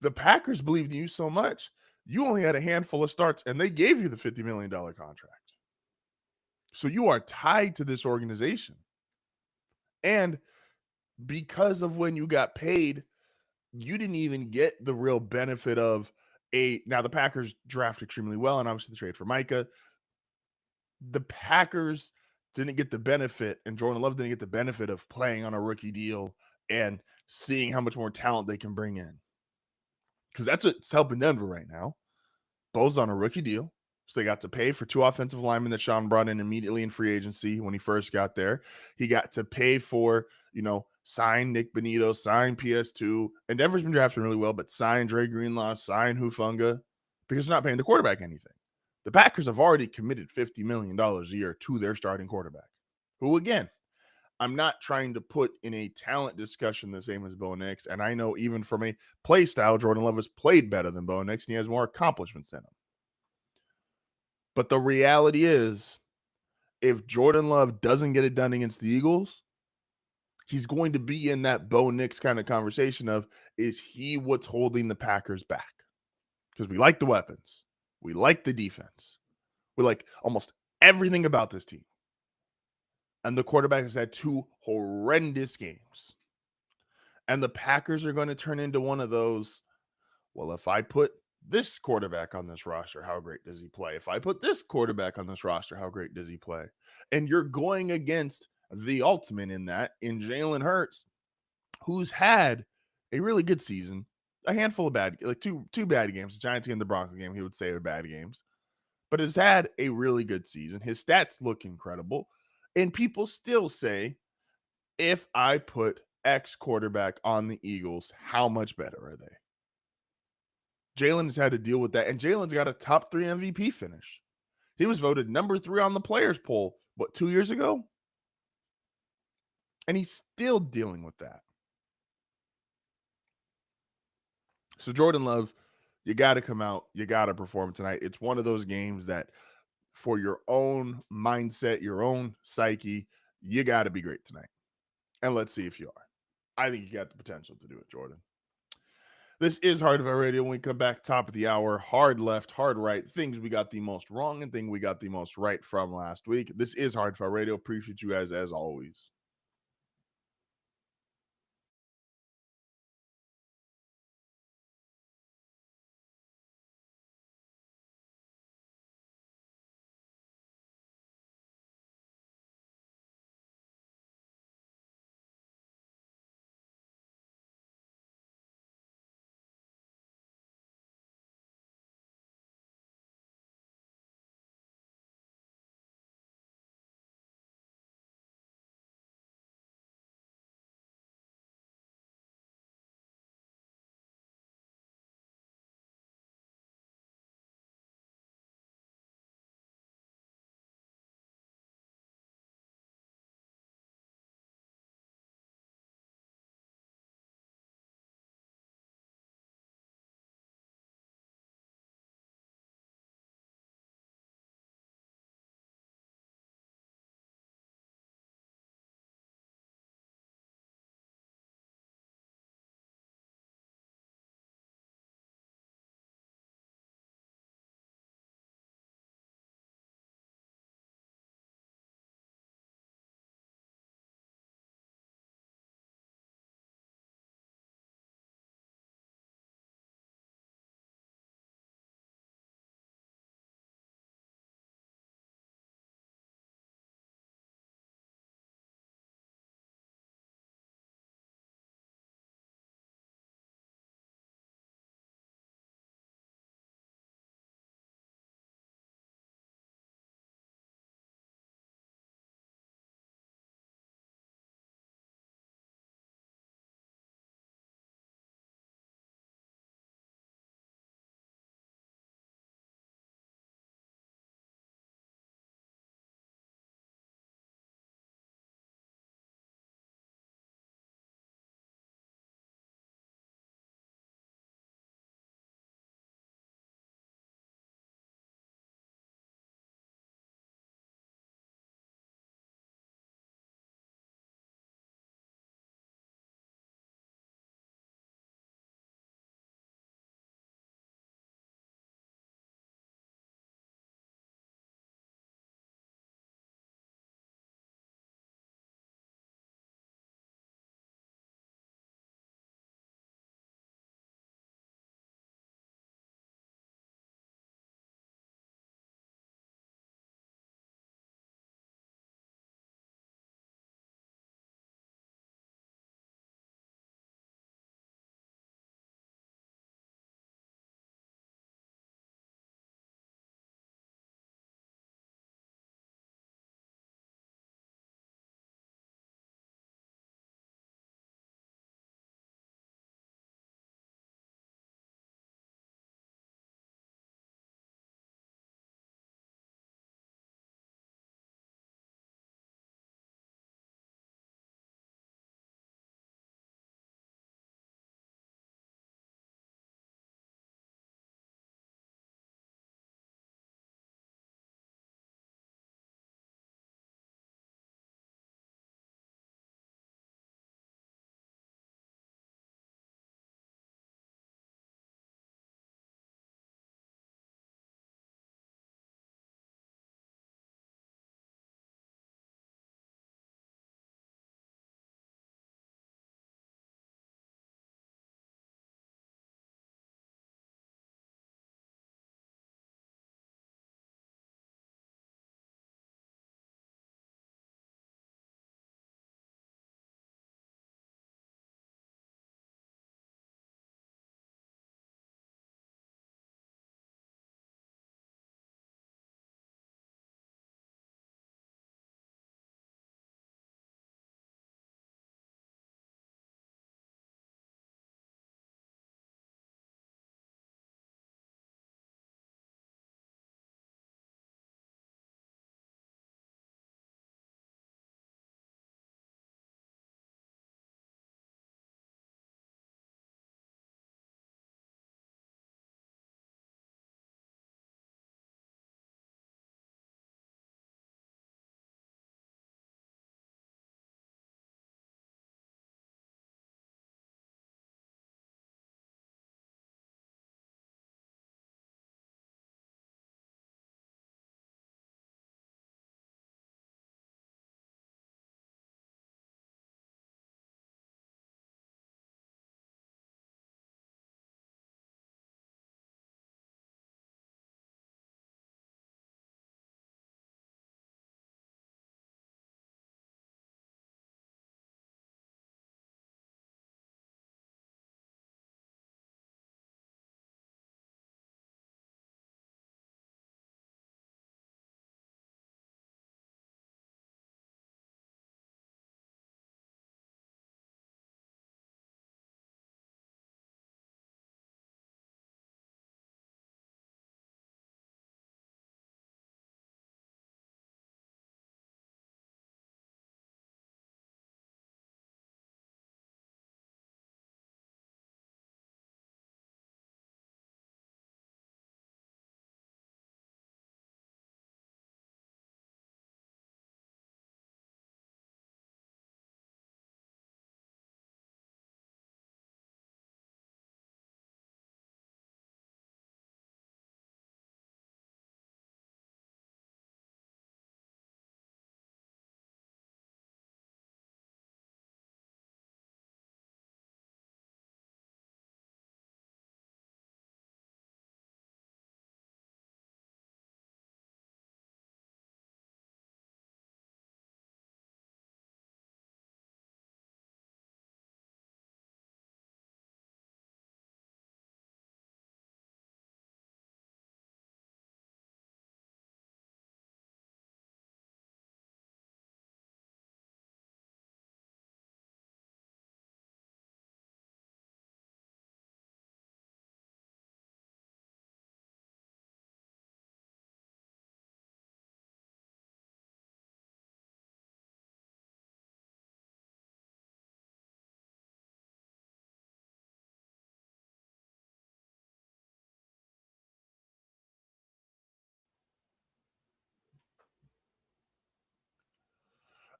the Packers believed in you so much. You only had a handful of starts, and they gave you the $50 million contract. So you are tied to this organization. And because of when you got paid, you didn't even get the real benefit of now the Packers draft extremely well, and obviously the trade for Micah. The Packers didn't get the benefit, and Jordan Love didn't get the benefit of playing on a rookie deal and seeing how much more talent they can bring in. Because that's what's helping Denver right now. Bo's on a rookie deal. So they got to pay for 2 offensive linemen that Sean brought in immediately in free agency when he first got there. He got to pay for, sign Nick Benito, sign PS2. And Denver's been drafting really well, but sign Dre Greenlaw, sign Hufanga, because they're not paying the quarterback anything. The Packers have already committed $50 million a year to their starting quarterback, who, again, I'm not trying to put in a talent discussion the same as Bo Nix. And I know even from a play style, Jordan Love has played better than Bo Nix, and he has more accomplishments than him. But the reality is, if Jordan Love doesn't get it done against the Eagles, he's going to be in that Bo Nix kind of conversation of, is he what's holding the Packers back? Because we like the weapons. We like the defense. We like almost everything about this team. And the quarterback has had 2 horrendous games. And the Packers are going to turn into one of those, well, if I put this quarterback on this roster, how great does he play? If I put this quarterback on this roster, how great does he play? And you're going against the ultimate in that, in Jalen Hurts, who's had a really good season, a handful of bad, like two bad games. The Giants game, the Broncos game, he would say are bad games, but has had a really good season. His stats look incredible. And people still say, if I put X quarterback on the Eagles, how much better are they? Jalen has had to deal with that, and Jalen's got a top 3 MVP finish. He was voted number 3 on the players poll, 2 years ago? And he's still dealing with that. So Jordan Love, you got to come out. You got to perform tonight. It's one of those games that for your own mindset, your own psyche, you got to be great tonight. And let's see if you are. I think you got the potential to do it, Jordan. This is HardFoul Radio. When we come back, top of the hour, hard left, hard right, things we got the most wrong and things we got the most right from last week. This is HardFoul Radio. Appreciate you guys as always.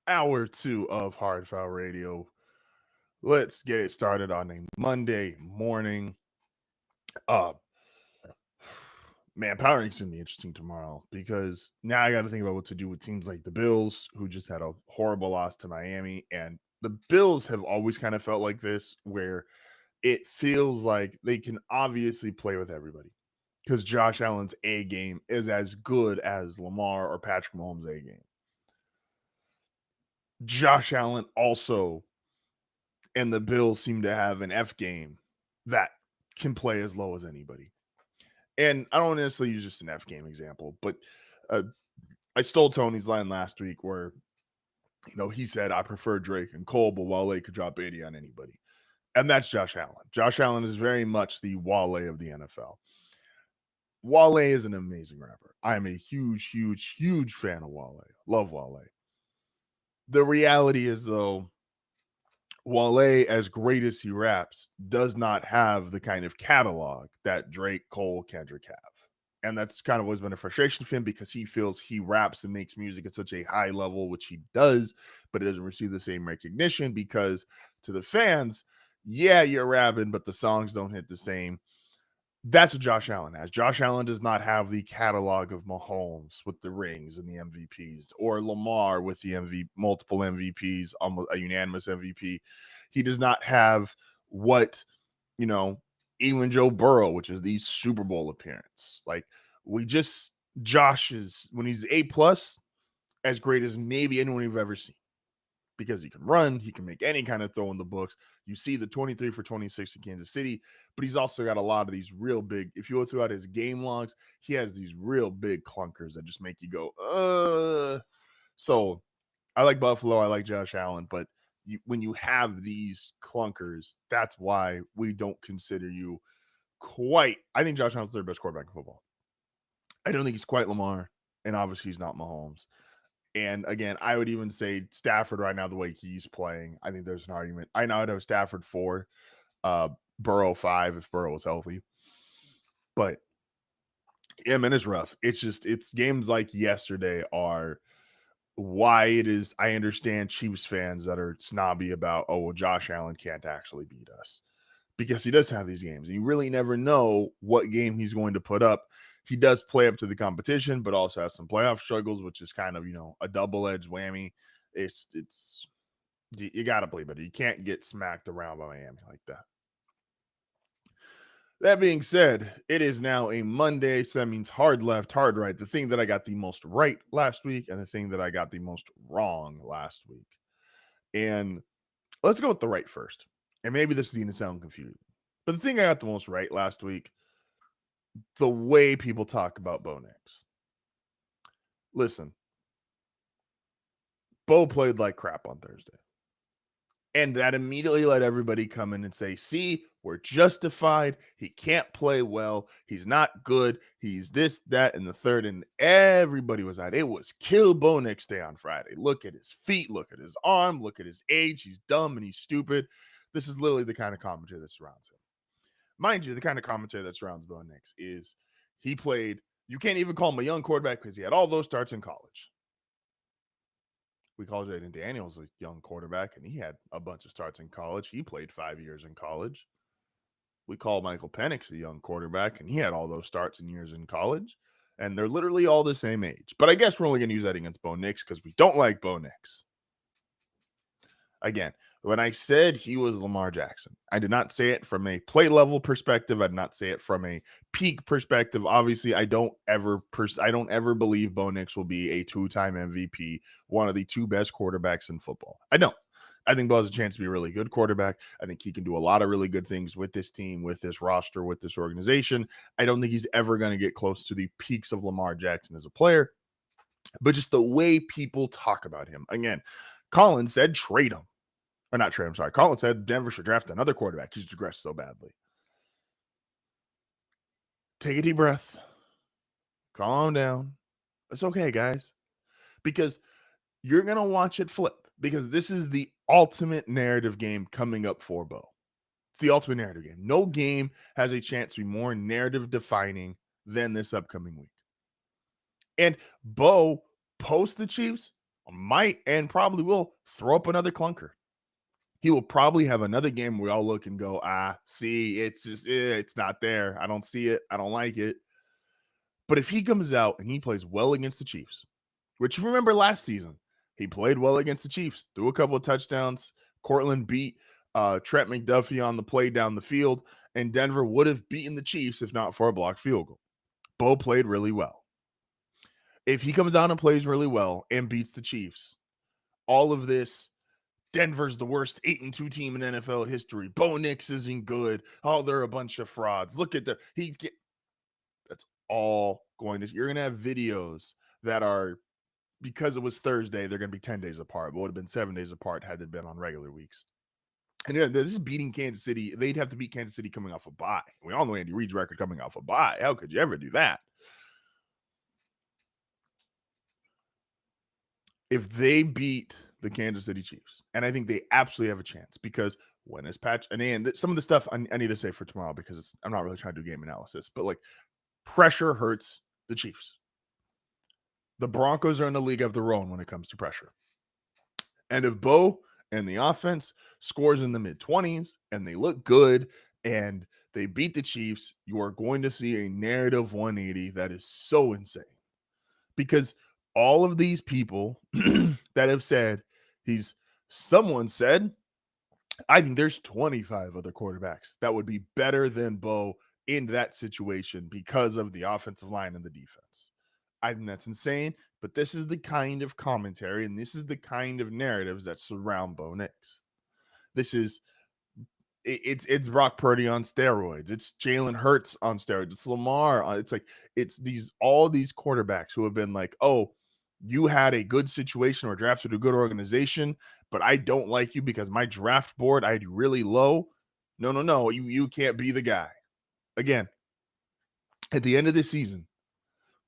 Hour 2 of HardFoul Radio. Let's get it started on a Monday morning. Uh, man, power rankings gonna be interesting tomorrow because now I got to think about what to do with teams like the Bills, who just had a horrible loss to Miami, and the Bills have always kind of felt like this, where it feels like they can obviously play with everybody because Josh Allen's A game is as good as Lamar or Patrick Mahomes' A game. Josh Allen also and the Bills seem to have an F game that can play as low as anybody. And I don't necessarily use just an F game example, but uh, I stole Tony's line last week where, he said, I prefer Drake and Cole, but Wale could drop 80 on anybody. And that's Josh Allen. Josh Allen is very much the Wale of the NFL. Wale is an amazing rapper. I am a huge, huge, huge fan of Wale. Love Wale. The reality is, though, Wale, as great as he raps, does not have the kind of catalog that Drake, Cole, Kendrick have. And that's kind of always been a frustration for him because he feels he raps and makes music at such a high level, which he does, but it doesn't receive the same recognition because to the fans, yeah, you're rapping, but the songs don't hit the same. That's what Josh Allen has. Josh Allen does not have the catalog of Mahomes with the rings and the MVPs, or Lamar with the multiple MVPs, almost a unanimous MVP. He does not have what, even Joe Burrow, which is the Super Bowl appearance. Like Josh is, when he's A plus, as great as maybe anyone you've ever seen. Because he can run, he can make any kind of throw in the books. You see the 23 for 26 in Kansas City, but he's also got a lot of these real big, if you go throughout his game logs, he has these real big clunkers that just make you go, So I like Buffalo, I like Josh Allen, but when you have these clunkers, that's why we don't consider you quite. I think Josh Allen's the third best quarterback in football. I don't think he's quite Lamar, and obviously he's not Mahomes. And again, I would even say Stafford right now, the way he's playing, I think there's an argument. I know I'd have Stafford 4, Burrow 5 if Burrow was healthy. But yeah, man, it's rough. It's games like yesterday are why it is. I understand Chiefs fans that are snobby about, oh, well, Josh Allen can't actually beat us because he does have these games. And you really never know what game he's going to put up. He does play up to the competition, but also has some playoff struggles, which is kind of, a double-edged whammy. It's you got to play better. You can't get smacked around by Miami like that. That being said, it is now a Monday, so that means hard left, hard right. The thing that I got the most right last week and the thing that I got the most wrong last week. And let's go with the right first. And maybe this is going to sound confusing. But the thing I got the most right last week, the way people talk about Bo Nix. Listen, Bo played like crap on Thursday. And that immediately let everybody come in and say, see, we're justified. He can't play well. He's not good. He's this, that, and the third. And everybody was out. It was kill Bo Nix Day on Friday. Look at his feet. Look at his arm. Look at his age. He's dumb and he's stupid. This is literally the kind of commentary that surrounds him. Mind you, the kind of commentary that surrounds Bo Nix is he played, you can't even call him a young quarterback because he had all those starts in college. We call Jaden Daniels a young quarterback, and he had a bunch of starts in college. He played 5 years in college. We call Michael Penix a young quarterback, and he had all those starts and years in college. And they're literally all the same age. But I guess we're only going to use that against Bo Nix because we don't like Bo Nix. Again, when I said he was Lamar Jackson, I did not say it from a play level perspective. I did not say it from a peak perspective. Obviously, I don't ever believe Bo Nix will be a 2-time MVP, one of the 2 best quarterbacks in football. I don't. I think Bo has a chance to be a really good quarterback. I think he can do a lot of really good things with this team, with this roster, with this organization. I don't think he's ever going to get close to the peaks of Lamar Jackson as a player, but just the way people talk about him. Again, Colin said trade him. Or not trade, I'm sorry. Colin said Denver should draft another quarterback. He's regressed so badly. Take a deep breath. Calm down. It's okay, guys. Because you're going to watch it flip. Because this is the ultimate narrative game coming up for Bo. It's the ultimate narrative game. No game has a chance to be more narrative defining than this upcoming week. And Bo, post the Chiefs, might and probably will throw up another clunker. He will probably have another game where we all look and go, see, it's just, it's not there. I don't see it. I don't like it. But if he comes out and he plays well against the Chiefs, which you remember last season, he played well against the Chiefs, threw a couple of touchdowns. Cortland beat Trent McDuffie on the play down the field, and Denver would have beaten the Chiefs if not for a blocked field goal. Bo played really well. If he comes out and plays really well and beats the Chiefs, all of this, Denver's the worst 8-2 team in NFL history. Bo Nix isn't good. Oh, they're a bunch of frauds. Look at that's all going to, you're going to have videos that are, because it was Thursday, they're going to be 10 days apart, but would have been 7 days apart had they been on regular weeks. And yeah, this is beating Kansas City. They'd have to beat Kansas City coming off a bye. We all know Andy Reid's record coming off a bye. How could you ever do that? If they beat the Kansas City Chiefs, and I think they absolutely have a chance, because when is Patch, and some of the stuff I need to say for tomorrow, because I'm not really trying to do game analysis, but like, pressure hurts the Chiefs. The Broncos are in the league of their own when it comes to pressure. And if Bo and the offense scores in the mid-20s and they look good and they beat the Chiefs, you are going to see a narrative 180 that is so insane. Because all of these people that have said someone said, I think there's 25 other quarterbacks that would be better than Bo in that situation because of the offensive line and the defense. I think that's insane, but this is the kind of commentary and this is the kind of narratives that surround Bo Nix. It's Brock Purdy on steroids. It's Jalen Hurts on steroids. It's Lamar. It's all these quarterbacks who have been like, oh, you had a good situation or drafted a good organization, but I don't like you because my draft board I had really low. No. You can't be the guy. Again, at the end of the season,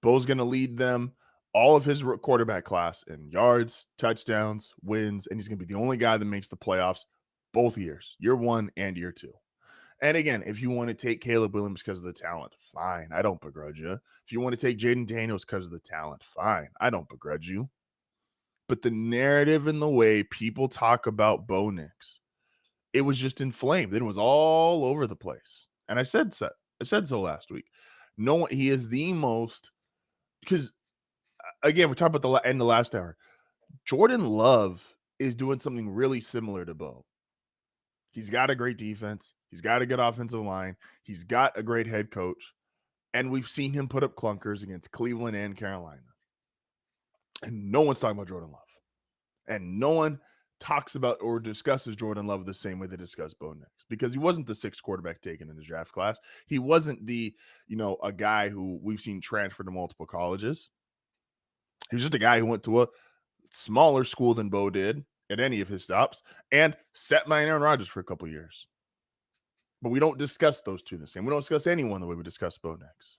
Bo's going to lead them, all of his quarterback class, in yards, touchdowns, wins, and he's going to be the only guy that makes the playoffs both years, year one and year two. And again, if you want to take Caleb Williams because of the talent, fine. I don't begrudge you. If you want to take Jaden Daniels because of the talent, fine. I don't begrudge you. But the narrative and the way people talk about Bo Nix, it was just inflamed. It was all over the place. And I said so last week. No, he is the most, because again, we talked about the end of last hour. Jordan Love is doing something really similar to Bo. He's got a great defense. He's got a good offensive line. He's got a great head coach. And we've seen him put up clunkers against Cleveland and Carolina. And no one's talking about Jordan Love. And no one talks about or discusses Jordan Love the same way they discuss Bo Nix, because he wasn't the sixth quarterback taken in the draft class. He wasn't a guy who we've seen transfer to multiple colleges. He was just a guy who went to a smaller school than Bo did at any of his stops and sat by Aaron Rodgers for a couple years. But we don't discuss those two the same. We don't discuss anyone the way we discuss Bo Nix.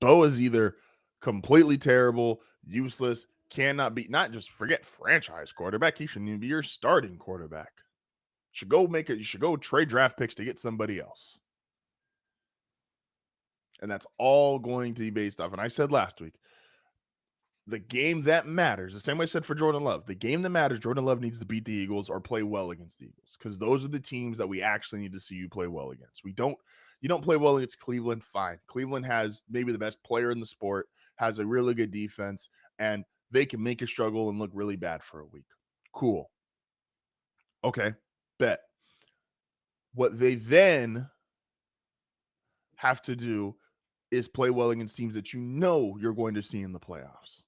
Bo is either completely terrible, useless, cannot be, not just forget franchise quarterback. He shouldn't even be your starting quarterback. You should go trade draft picks to get somebody else. And that's all going to be based off. And I said last week, the game that matters, the same way I said for Jordan Love, the game that matters, Jordan Love needs to beat the Eagles or play well against the Eagles, because those are the teams that we actually need to see you play well against. You don't play well against Cleveland, fine. Cleveland has maybe the best player in the sport, has a really good defense, and they can make you struggle and look really bad for a week. Cool. Okay, bet. What they then have to do is play well against teams that you know you're going to see in the playoffs.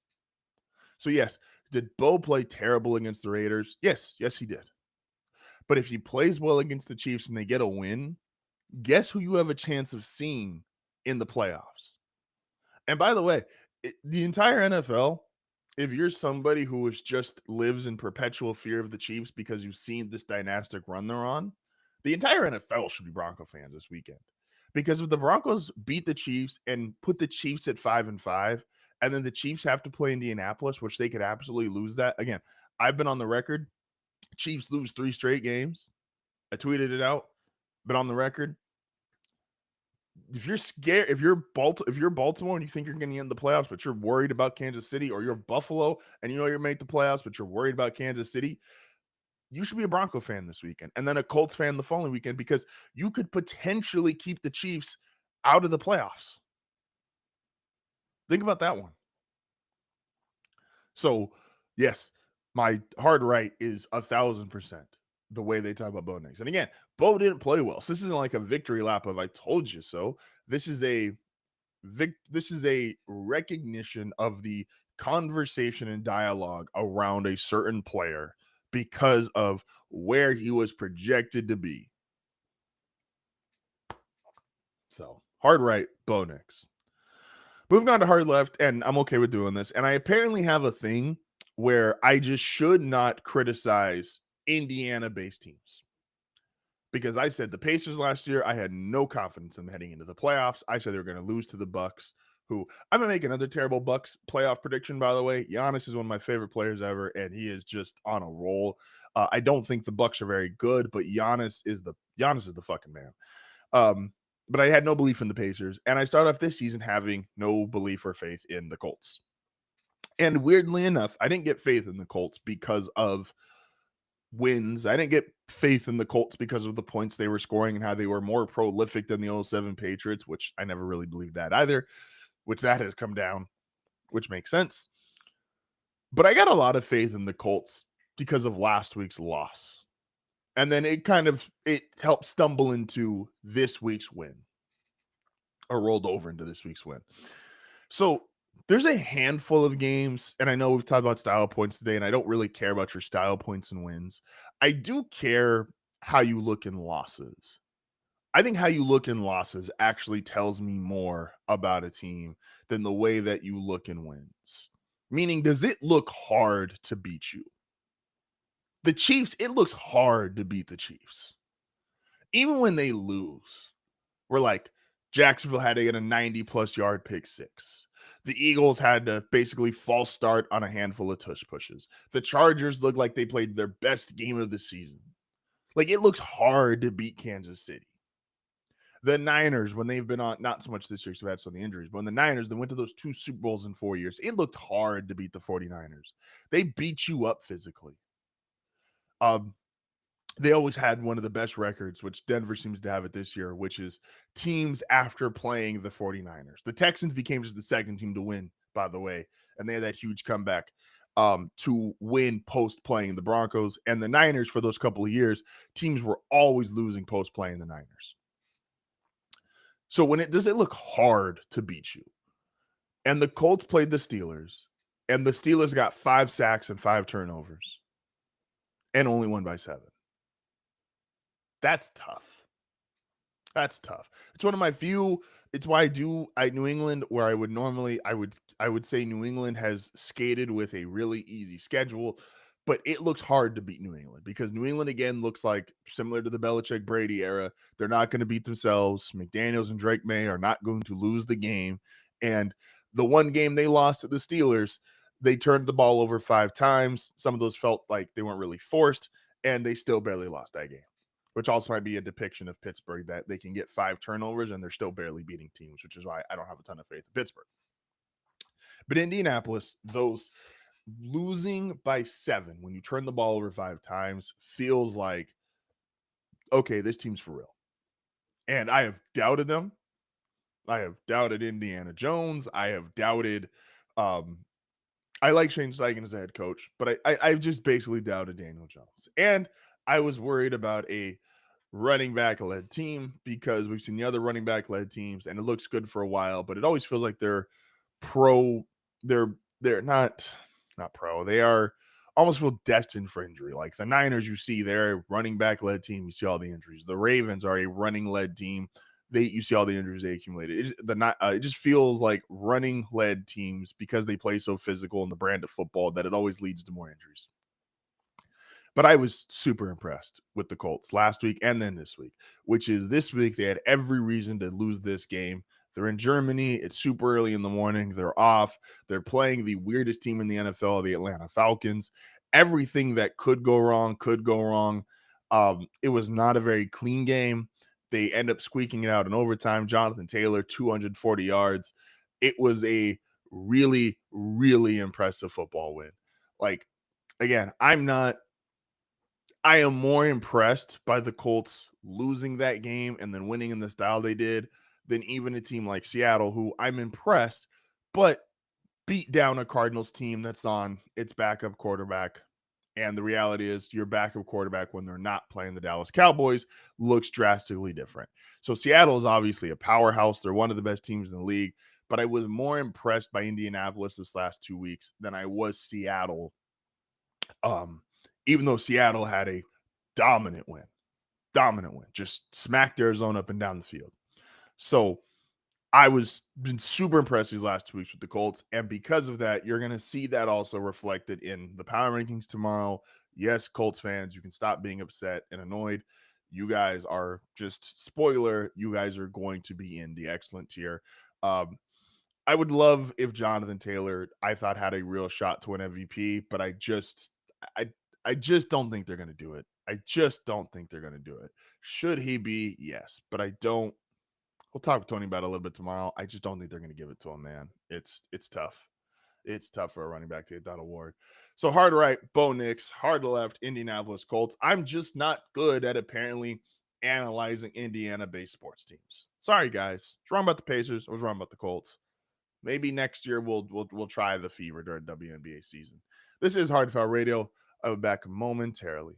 So yes, did Bo play terrible against the Raiders? Yes, he did. But if he plays well against the Chiefs and they get a win, guess who you have a chance of seeing in the playoffs? And by the way, the entire NFL, if you're somebody who lives in perpetual fear of the Chiefs because you've seen this dynastic run they're on, the entire NFL should be Bronco fans this weekend. Because if the Broncos beat the Chiefs and put the Chiefs at 5-5, and then the Chiefs have to play Indianapolis, which they could absolutely lose that. Again, I've been on the record. Chiefs lose 3 straight games. I tweeted it out, but on the record, if you're scared, if you're Baltimore and you think you're going to get in the playoffs, but you're worried about Kansas City, or you're Buffalo and you know you're made the playoffs, but you're worried about Kansas City, you should be a Bronco fan this weekend and then a Colts fan the following weekend, because you could potentially keep the Chiefs out of the playoffs. Think about that one. So, yes, my hard right is 1,000% the way they talk about Bo Nix. And again, Bo didn't play well. So this isn't like a victory lap of "I told you so." This is a recognition of the conversation and dialogue around a certain player because of where he was projected to be. So, hard right, Bo Nix. Moving on to hard left, and I'm okay with doing this. And I apparently have a thing where I just should not criticize Indiana-based teams. Because I said the Pacers last year, I had no confidence in them heading into the playoffs. I said they were going to lose to the Bucks, who I'm going to make another terrible Bucks playoff prediction, by the way. Giannis is one of my favorite players ever, and he is just on a roll. I don't think the Bucks are very good, but Giannis is the fucking man. But I had no belief in the Pacers, and I started off this season having no belief or faith in the Colts. And weirdly enough, I didn't get faith in the Colts because of wins. I didn't get faith in the Colts because of the points they were scoring and how they were more prolific than the 07 Patriots, which I never really believed that either, which that has come down, which makes sense. But I got a lot of faith in the Colts because of last week's loss. And then it helped stumble into this week's win, or rolled over into this week's win. So there's a handful of games, and I know we've talked about style points today, and I don't really care about your style points and wins. I do care how you look in losses. I think how you look in losses actually tells me more about a team than the way that you look in wins. Meaning, does it look hard to beat you? The Chiefs, it looks hard to beat the Chiefs. Even when they lose, we're like, Jacksonville had to get a 90-plus yard pick six. The Eagles had to basically false start on a handful of tush pushes. The Chargers looked like they played their best game of the season. Like, it looks hard to beat Kansas City. The Niners, when they've been on, not so much this year because they've had some of the injuries, but when the Niners, they went to those 2 Super Bowls in 4 years, it looked hard to beat the 49ers. They beat you up physically. They always had one of the best records, which Denver seems to have it this year, which is teams after playing the 49ers. The Texans became just the second team to win, by the way, and they had that huge comeback to win post playing the Broncos. And the Niners, for those couple of years, teams were always losing post playing the Niners. So does it look hard to beat you? And the Colts played the Steelers, and the Steelers got 5 sacks and 5 turnovers and only won by 7. That's tough. That's tough. It's one of my few. It's why New England, where I would say New England has skated with a really easy schedule, but it looks hard to beat New England because New England again looks like similar to the Belichick Brady era. They're not going to beat themselves. McDaniels and Drake May are not going to lose the game. And the one game they lost to the Steelers, they turned the ball over 5 times. Some of those felt like they weren't really forced, and they still barely lost that game, which also might be a depiction of Pittsburgh, that they can get 5 turnovers and they're still barely beating teams, which is why I don't have a ton of faith in Pittsburgh. But Indianapolis, those losing by 7 when you turn the ball over 5 times feels like, okay, this team's for real. And I have doubted them. I have doubted Indiana Jones. I have doubted I like Shane Steichen as a head coach, but I've just basically doubted Daniel Jones. And I was worried about a running back led team because we've seen the other running back led teams and it looks good for a while, but it always feels like they're not pro. They are almost feel destined for injury. Like the Niners, you see they're a running back led team. You see all the injuries. The Ravens are a running led team. You see all the injuries they accumulated. It just feels like running led teams, because they play so physical in the brand of football, that it always leads to more injuries. But I was super impressed with the Colts last week and then this week, which is this week they had every reason to lose this game. They're in Germany. It's super early in the morning. They're off. They're playing the weirdest team in the NFL, the Atlanta Falcons. Everything that could go wrong could go wrong. It was not a very clean game. They end up squeaking it out in overtime. Jonathan Taylor, 240 yards. It was a really, really impressive football win. Like, again, I am more impressed by the Colts losing that game and then winning in the style they did than even a team like Seattle, who I'm impressed, but beat down a Cardinals team that's on its backup quarterback. And the reality is, your backup quarterback, when they're not playing the Dallas Cowboys, looks drastically different. So Seattle is obviously a powerhouse. They're one of the best teams in the league. But I was more impressed by Indianapolis this last 2 weeks than I was Seattle. Even though Seattle had a dominant win, just smacked Arizona up and down the field. So I was been super impressed these last 2 weeks with the Colts. And because of that, you're going to see that also reflected in the power rankings tomorrow. Yes, Colts fans, you can stop being upset and annoyed. You guys are just, spoiler, you guys are going to be in the excellent tier. I would love if Jonathan Taylor, I thought, had a real shot to win MVP, but I I just don't think they're going to do it. I just don't think they're going to do it. Should he be? Yes, but I don't. We'll talk with Tony about it a little bit tomorrow. I just don't think they're going to give it to him, man. It's tough. It's tough for a running back to get that award. So hard right, Bo Nix, hard left, Indianapolis Colts. I'm just not good at apparently analyzing Indiana-based sports teams. Sorry, guys. I was wrong about the Pacers. I was wrong about the Colts. Maybe next year we'll try the Fever during WNBA season. This is HardFoul Radio. I'll be back momentarily.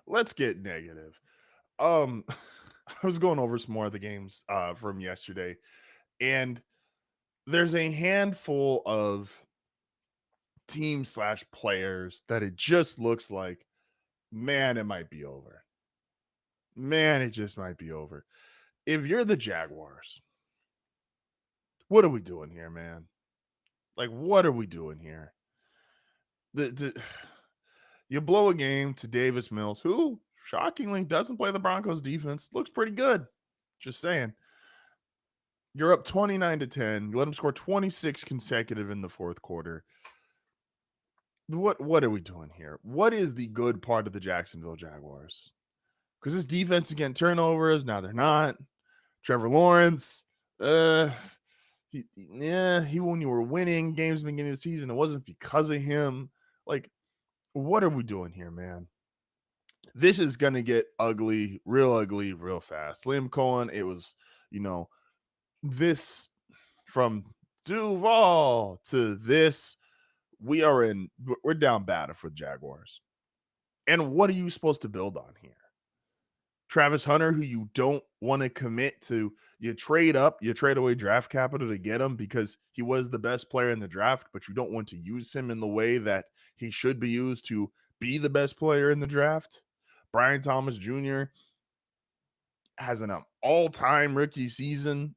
let's get negative. I was going over some more of the games from yesterday, and there's a handful of teams slash players that it just looks like, man, it might be over. Man, it just might be over. If you're the Jaguars, what are we doing here, man? Like, what are we doing here? The you blow a game to Davis Mills, who shockingly doesn't play the Broncos defense, looks pretty good. Just saying. You're up 29-10. You let them score 26 consecutive in the fourth quarter. What are we doing here? What is the good part of the Jacksonville Jaguars? Because this defense is getting turnovers. Now they're not. Trevor Lawrence, he when you were winning games at the beginning of the season, it wasn't because of him. Like, what are we doing here, man? This is gonna get ugly, real fast. Liam Cohen, it was, this from Duval to this, we're down bad for the Jaguars. And what are you supposed to build on here? Travis Hunter, who you don't want to commit to, you trade up, you trade away draft capital to get him because he was the best player in the draft, but you don't want to use him in the way that he should be used to be the best player in the draft. Brian Thomas Jr. has an all-time rookie season.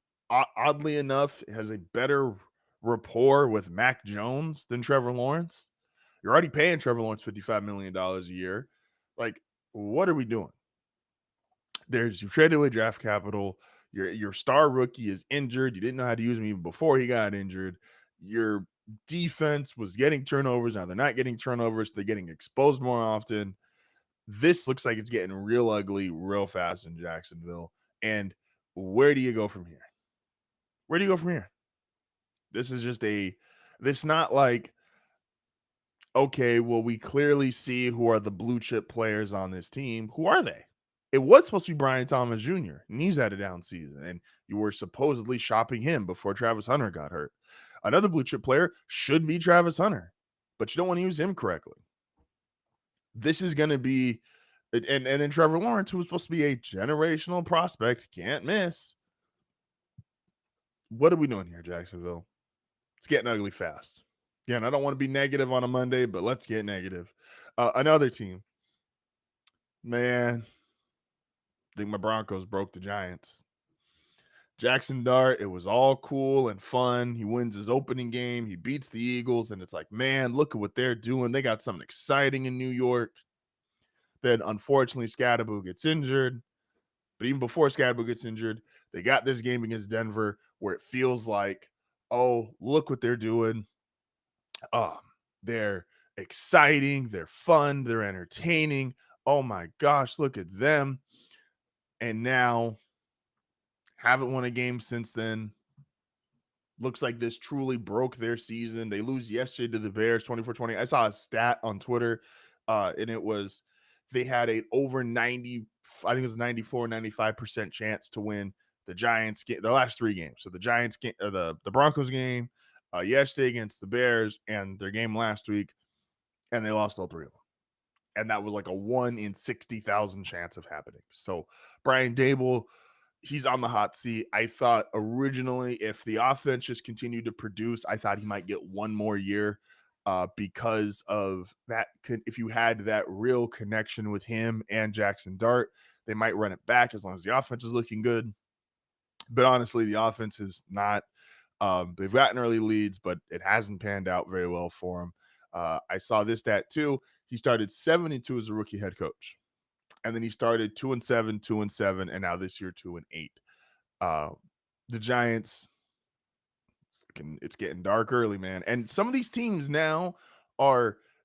Oddly enough, has a better rapport with Mac Jones than Trevor Lawrence. You're already paying Trevor Lawrence $55 million a year. Like, what are we doing? You traded away draft capital. Your star rookie is injured. You didn't know how to use him even before he got injured. Your defense was getting turnovers. Now they're not getting turnovers. They're getting exposed more often. This looks like it's getting real ugly real fast in Jacksonville. And where do you go from here? Where do you go from here? This is just this not like, okay, well, we clearly see who are the blue chip players on this team. Who are they? It was supposed to be Brian Thomas Jr., and he's had a down season, and you were supposedly shopping him before Travis Hunter got hurt. Another blue chip player should be Travis Hunter, but you don't want to use him correctly. This is going to be, and then Trevor Lawrence, who was supposed to be a generational prospect, can't miss. What are we doing here, Jacksonville? It's getting ugly fast. Again, I don't want to be negative on a Monday, but let's get negative. Another team, man. I think my Broncos broke the Giants. Jackson Dart, it was all cool and fun. He wins his opening game. He beats the Eagles, and it's like, man, look at what they're doing. They got something exciting in New York. Then, unfortunately, Scadaboo gets injured. But even before Scadaboo gets injured, they got this game against Denver where it feels like, oh, look what they're doing. They're exciting. They're fun. They're entertaining. Oh, my gosh, look at them. And now haven't won a game since then. Looks like this truly broke their season. They lose yesterday to the Bears 24-20. I saw a stat on Twitter, and it was they had a over 90, I think it was 94, 95% chance to win the Giants game, the last three games. So the Giants game, the Broncos game yesterday against the Bears, and their game last week, and they lost all three of them. And that was like a 1 in 60,000 chance of happening. So Brian Dable, he's on the hot seat. I thought originally if the offense just continued to produce, I thought he might get one more year because of that. If you had that real connection with him and Jackson Dart, they might run it back as long as the offense is looking good. But honestly, the offense is not. They've gotten early leads, but it hasn't panned out very well for them. I saw this stat too. He started 7-2 as a rookie head coach. And then he started 2-7, 2-7, and now this year 2-8. The Giants, it's getting dark early, man. And some of these teams now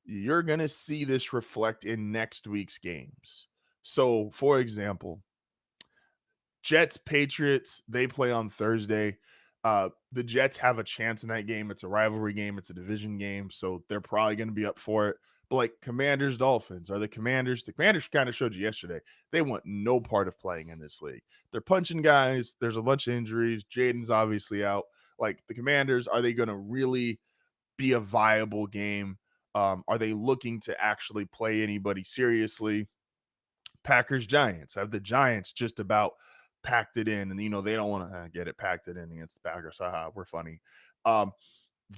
you're going to see this reflect in next week's games. So, for example, Jets, Patriots, they play on Thursday. The Jets have a chance in that game. It's a rivalry game. It's a division game. So they're probably going to be up for it. But like Commanders, Dolphins the Commanders kind of showed you yesterday. They want no part of playing in this league. They're punching guys. There's a bunch of injuries. Jaden's obviously out. Like the Commanders, are they going to really be a viable game? Are they looking to actually play anybody seriously? Packers Giants. I have the Giants just about packed it in, and they don't want to get it packed it in against the Packers. Haha, we're funny.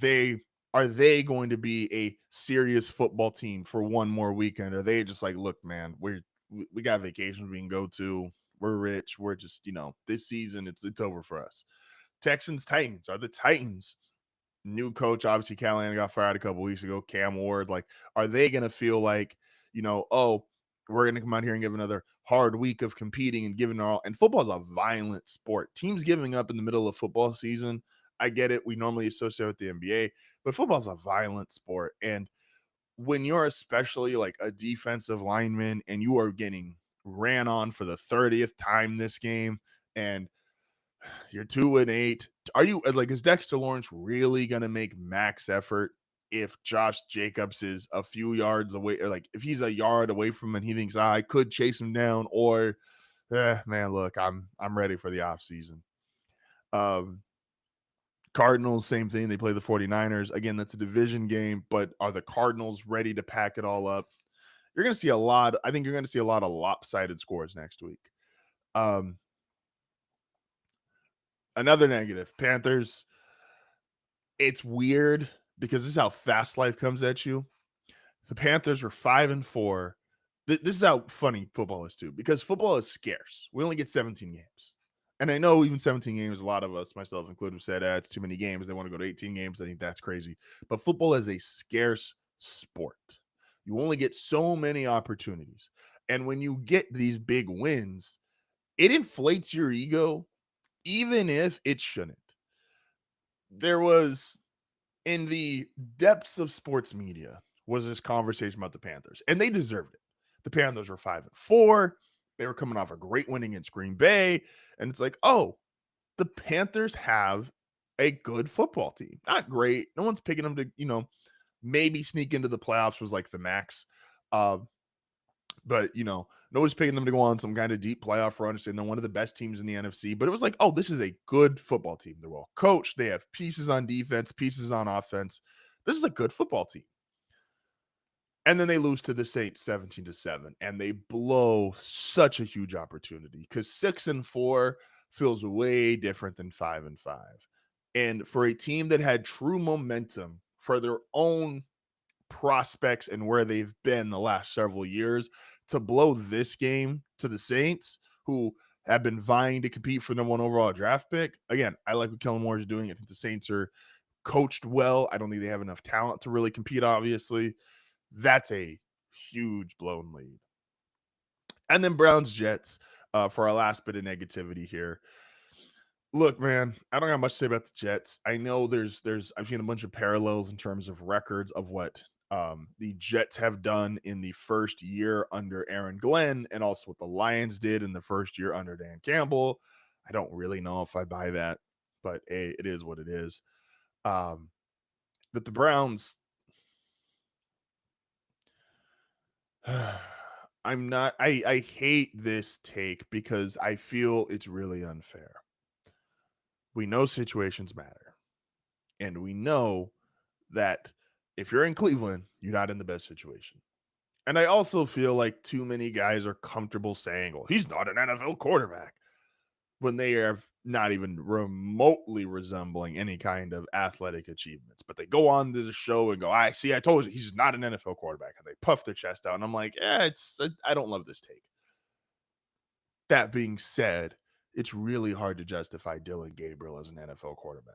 They are they going to be a serious football team for one more weekend? Are they just like, look, man, we got vacations we can go to. We're rich. We're just, this season it's over for us. Texans Titans. Are the Titans, new coach, obviously Callahan got fired a couple weeks ago, Cam Ward, like, are they going to feel like, oh, we're going to come out here and give another hard week of competing and giving our all? And football is a violent sport. Teams giving up in the middle of football season, I get it. We normally associate with the NBA, but football is a violent sport. And when you're especially like a defensive lineman and you are getting ran on for the 30th time this game, and you're 2-8. Are you like, is Dexter Lawrence really going to make max effort if Josh Jacobs is a few yards away, or like if he's a yard away from him and he thinks, I could chase him down, or man, look, I'm ready for the offseason. Cardinals, same thing. They play the 49ers. Again, that's a division game, but are the Cardinals ready to pack it all up? You're going to see I think you're going to see a lot of lopsided scores next week. Another negative, Panthers. It's weird because this is how fast life comes at you. The Panthers were 5-4. This is how funny football is too, because football is scarce. We only get 17 games. And I know even 17 games, a lot of us, myself included, have said, it's too many games. They want to go to 18 games. I think that's crazy. But football is a scarce sport. You only get so many opportunities. And when you get these big wins, it inflates your ego, even if it shouldn't. There was, in the depths of sports media, was this conversation about the Panthers, and they deserved it. The Panthers were 5-4. They were coming off a great win against Green Bay. And it's like, oh, the Panthers have a good football team. Not great. No one's picking them to, maybe sneak into the playoffs was like the max. But, nobody's picking them to go on some kind of deep playoff run. And they're one of the best teams in the NFC. But it was like, oh, this is a good football team. They're well coached. They have pieces on defense, pieces on offense. This is a good football team. And then they lose to the Saints 17-7, and they blow such a huge opportunity because 6-4 feels way different than 5-5. And for a team that had true momentum for their own prospects and where they've been the last several years, to blow this game to the Saints, who have been vying to compete for the #1 overall draft pick. Again, I like what Kellen Moore is doing. I think the Saints are coached well. I don't think they have enough talent to really compete, obviously. That's a huge blown lead. And then Browns Jets for our last bit of negativity here. Look, man, I don't got much to say about the Jets. I know I've seen a bunch of parallels in terms of records of what the Jets have done in the first year under Aaron Glenn, and also what the Lions did in the first year under Dan Campbell. I don't really know if I buy that, but it is what it is. But the Browns, I hate this take because I feel it's really unfair. We know situations matter. And we know that if you're in Cleveland, you're not in the best situation. And I also feel like too many guys are comfortable saying, well, he's not an NFL quarterback, when they are not even remotely resembling any kind of athletic achievements. But they go on to the show and go, I told you he's not an NFL quarterback. And they puff their chest out. And I'm like, I don't love this take. That being said, it's really hard to justify Dylan Gabriel as an NFL quarterback.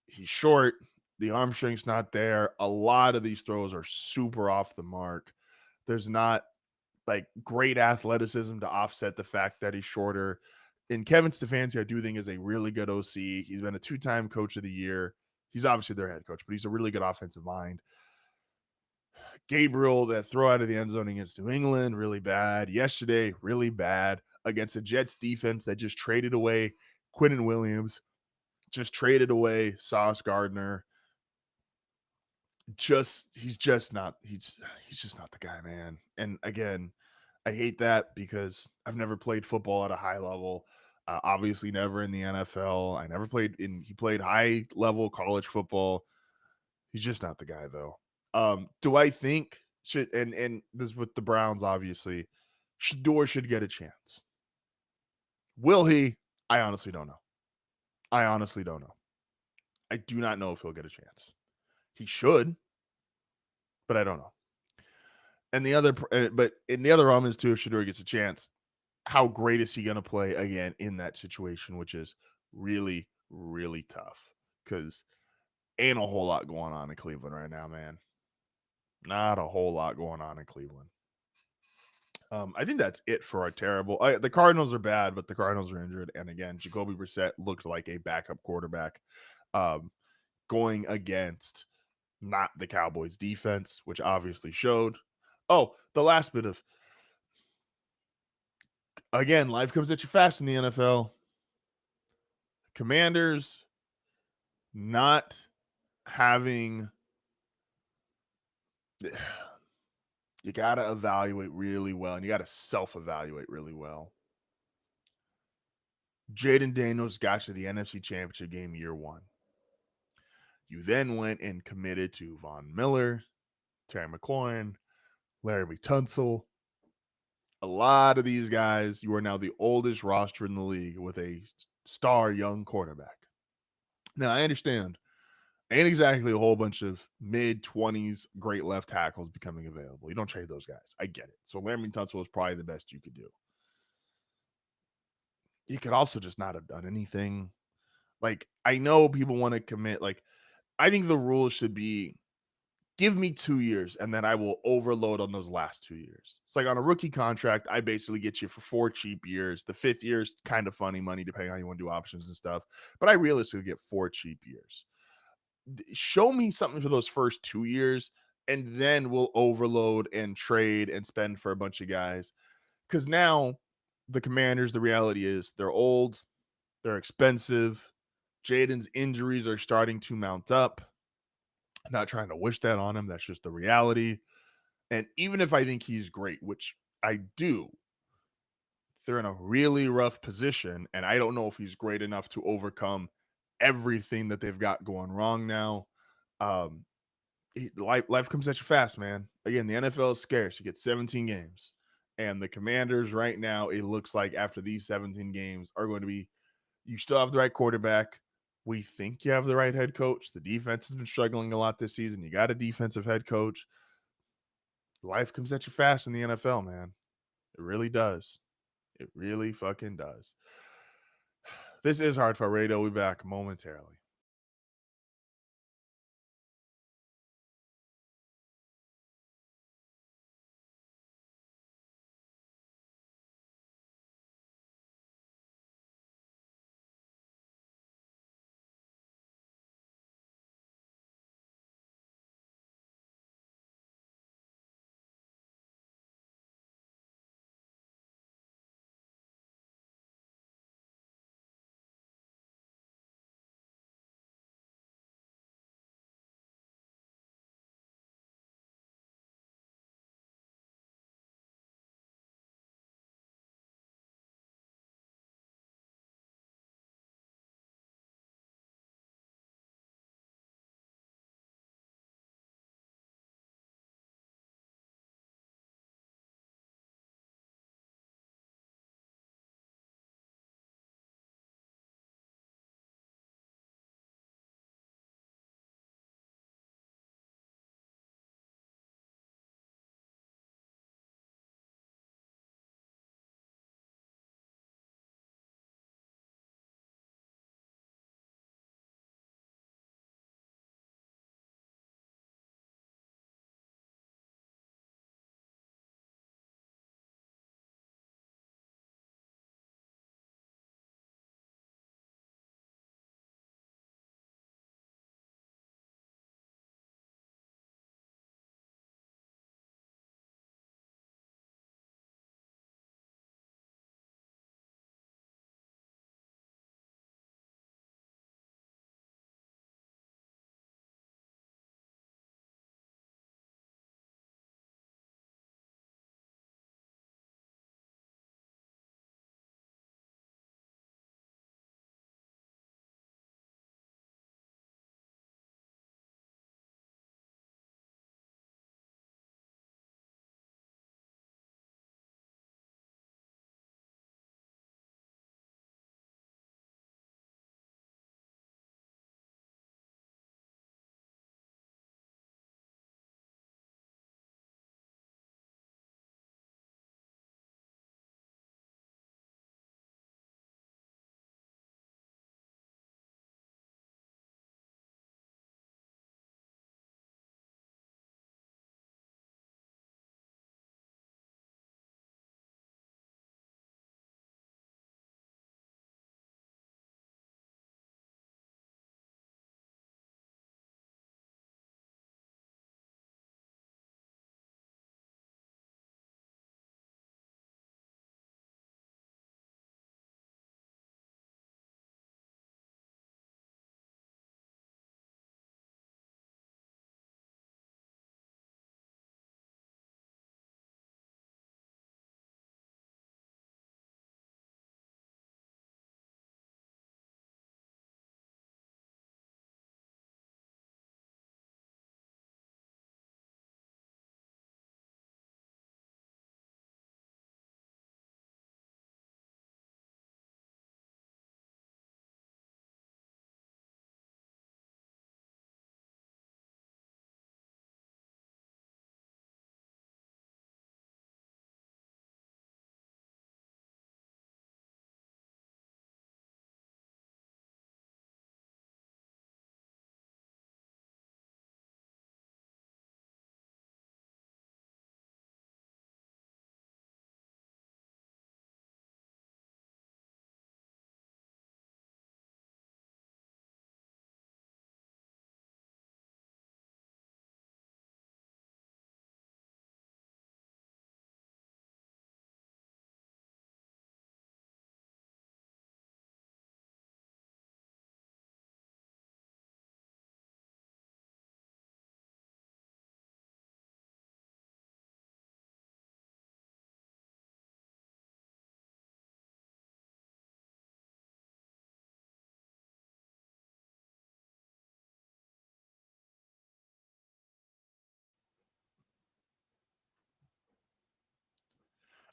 He's short. The arm strength's not there. A lot of these throws are super off the mark. There's not like great athleticism to offset the fact that he's shorter. And Kevin Stefanski, I do think, is a really good OC. He's been a 2-time coach of the year. He's obviously their head coach, but he's a really good offensive mind. Gabriel, that throw out of the end zone against New England, really bad. Yesterday, really bad against a Jets defense that just traded away Quinnen Williams, just traded away Sauce Gardner. He's just not the guy, man. And again, I hate that because I've never played football at a high level. Obviously never in the NFL. He played high level college football. He's just not the guy though. Do I think and this with the Browns, obviously, Shador should get a chance. Will he? I honestly don't know. I honestly don't know. I do not know if he'll get a chance. He should, but I don't know. And but in the other realm is too, if Shador gets a chance, how great is he going to play again in that situation, which is really, really tough because ain't a whole lot going on in Cleveland right now, man. Not a whole lot going on in Cleveland. I think that's it for our terrible. The Cardinals are bad, but the Cardinals are injured. And again, Jacoby Brissett looked like a backup quarterback going against not the Cowboys defense, which obviously showed. Oh, the last bit of, again, life comes at you fast in the NFL. Commanders not having, you got to evaluate really well, and you got to self-evaluate really well. Jaden Daniels got you the NFC Championship game year one. You then went and committed to Von Miller, Terry McLaurin, Larry Tunsil. A lot of these guys, you are now the oldest roster in the league with a star young quarterback. Now, I understand, ain't exactly a whole bunch of mid-20s great left tackles becoming available. You don't trade those guys. I get it. So Larry Tunsil is probably the best you could do. You could also just not have done anything. Like, I know people want to commit. Like, I think the rules should be, give me 2 years and then I will overload on those last 2 years. It's like on a rookie contract, I basically get you for 4 cheap years. The 5th year is kind of funny money depending on how you want to do options and stuff. But I realistically get 4 cheap years. Show me something for those first 2 years, and then we'll overload and trade and spend for a bunch of guys. Because now the Commanders, the reality is they're old, they're expensive. Jaden's injuries are starting to mount up. I'm not trying to wish that on him. That's just the reality. And even if I think he's great, which I do, they're in a really rough position. And I don't know if he's great enough to overcome everything that they've got going wrong now. Life comes at you fast, man. Again, the NFL is scarce. You get 17 games. And the Commanders right now, it looks like after these 17 games are going to be, you still have the right quarterback. We think you have the right head coach. The defense has been struggling a lot this season. You got a defensive head coach. Life comes at you fast in the NFL, man. It really does. It really fucking does. This is HardFoul Radio. We'll be back momentarily.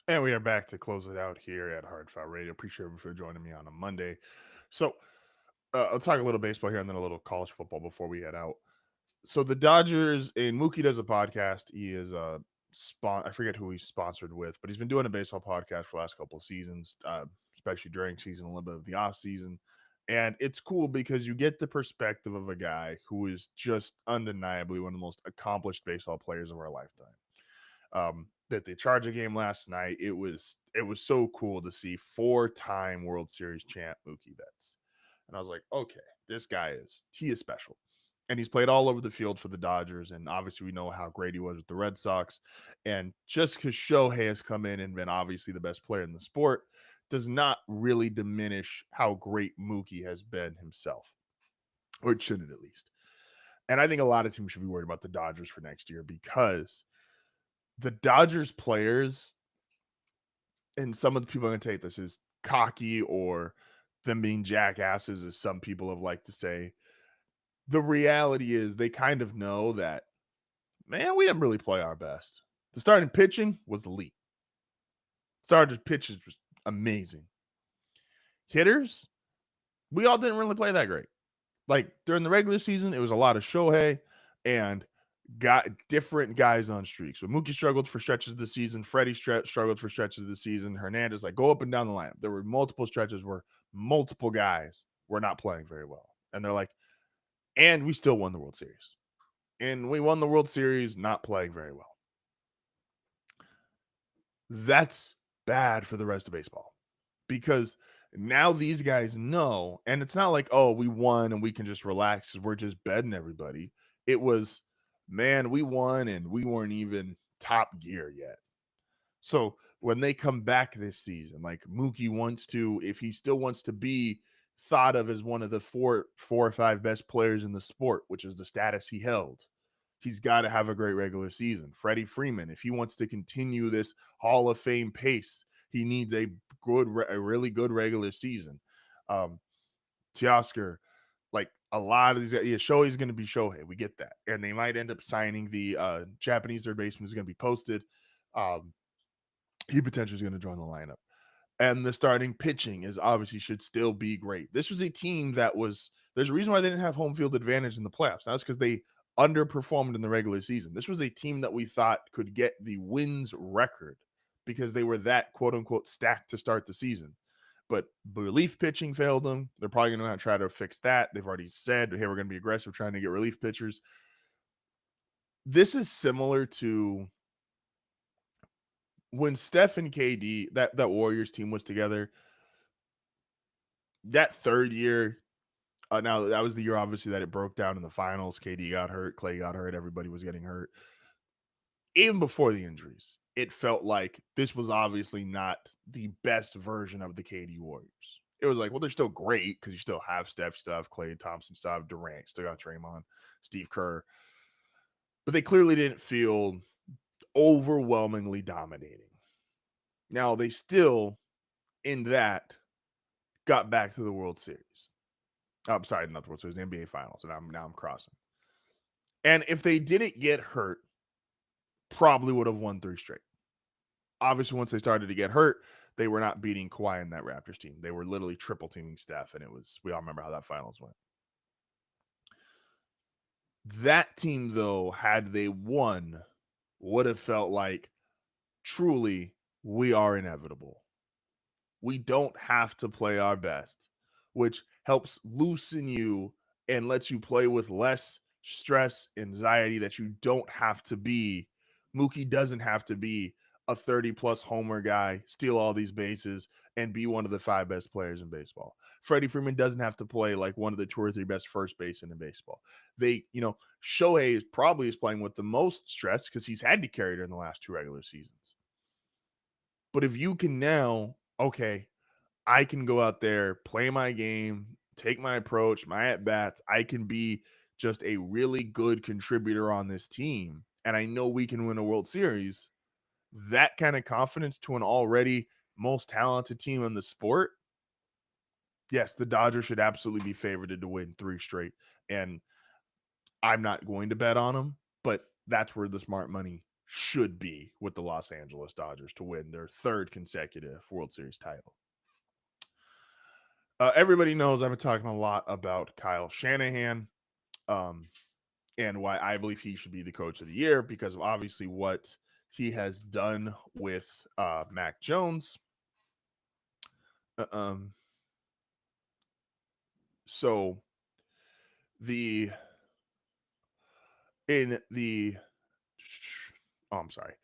And we are back to close it out here at HardFoul Radio. Appreciate everyone for joining me on a Monday. So I'll talk a little baseball here and then a little college football before we head out. So the Dodgers, and Mookie does a podcast. He is I forget who he's sponsored with, but he's been doing a baseball podcast for the last couple of seasons, especially during season, a little bit of the off season. And it's cool because you get the perspective of a guy who is just undeniably one of the most accomplished baseball players of our lifetime. That they Charger game last night, it was so cool to see 4-time World Series champ Mookie Betts. And I was like, okay, this guy he is special. And he's played all over the field for the Dodgers. And obviously we know how great he was with the Red Sox. And just because Shohei has come in and been obviously the best player in the sport does not really diminish how great Mookie has been himself. Or it shouldn't, at least. And I think a lot of teams should be worried about the Dodgers for next year because the Dodgers players, and some of the people are going to take this as cocky or them being jackasses, as some people have liked to say. The reality is they kind of know that, man, we didn't really play our best. The starting pitching was elite. Starting pitches was amazing. Hitters, we all didn't really play that great. Like during the regular season, it was a lot of Shohei and got different guys on streaks. But Mookie struggled for stretches of the season. Freddie struggled for stretches of the season. Hernandez, like, go up and down the lineup. There were multiple stretches where multiple guys were not playing very well. And they're like, and we still won the World Series. And we won the World Series not playing very well. That's bad for the rest of baseball because now these guys know, and it's not like, oh, we won and we can just relax because we're just bedding everybody. It was, man, we won and we weren't even top gear yet. So when they come back this season, like Mookie wants to, if he still wants to be thought of as one of the four or five best players in the sport, which is the status he held, he's got to have a great regular season. Freddie Freeman, if he wants to continue this Hall of Fame pace, he needs a really good regular season. Teoscar, like a lot of these, Shohei's going to be Shohei. We get that. And they might end up signing the Japanese third baseman who's going to be posted. He potentially is going to join the lineup. And the starting pitching is obviously should still be great. This was a team that there's a reason why they didn't have home field advantage in the playoffs. That's because they underperformed in the regular season. This was a team that we thought could get the wins record because they were that quote unquote stacked to start the season. But relief pitching failed them. They're probably going to try to fix that. They've already said, hey, we're going to be aggressive trying to get relief pitchers. This is similar to when Steph and KD, that Warriors team was together. That third year, now that was the year obviously that it broke down in the finals. KD got hurt, Clay got hurt, everybody was getting hurt. Even before the injuries, it felt like this was obviously not the best version of the KD Warriors. It was like, well, they're still great because you still have Steph, you still have Clay Thompson, still have Durant, still got Draymond, Steve Kerr. But they clearly didn't feel overwhelmingly dominating. Now, they still, in that, got back to the World Series. I'm sorry, not the World Series, the NBA Finals. And now I'm crossing. And if they didn't get hurt, probably would have won 3 straight. Obviously, once they started to get hurt, they were not beating Kawhi in that Raptors team. They were literally triple teaming Steph, and we all remember how that finals went. That team, though, had they won, would have felt like truly we are inevitable. We don't have to play our best, which helps loosen you and lets you play with less stress, anxiety that you don't have to be. Mookie doesn't have to be a 30-plus homer guy, steal all these bases, and be one of the 5 best players in baseball. Freddie Freeman doesn't have to play like one of the 2 or 3 best first basemen in baseball. Shohei is playing with the most stress because he's had to carry it in the last 2 regular seasons. But if you can now, okay, I can go out there, play my game, take my approach, my at-bats. I can be just a really good contributor on this team, and I know we can win a World Series. That kind of confidence to an already most talented team in the sport, yes, the Dodgers should absolutely be favored to win 3 straight. And I'm not going to bet on them, but that's where the smart money should be with the Los Angeles Dodgers to win their third consecutive World Series title. Everybody knows I've been talking a lot about Kyle Shanahan and why I believe he should be the coach of the year because of obviously what he has done with Mac Jones. So I'm sorry.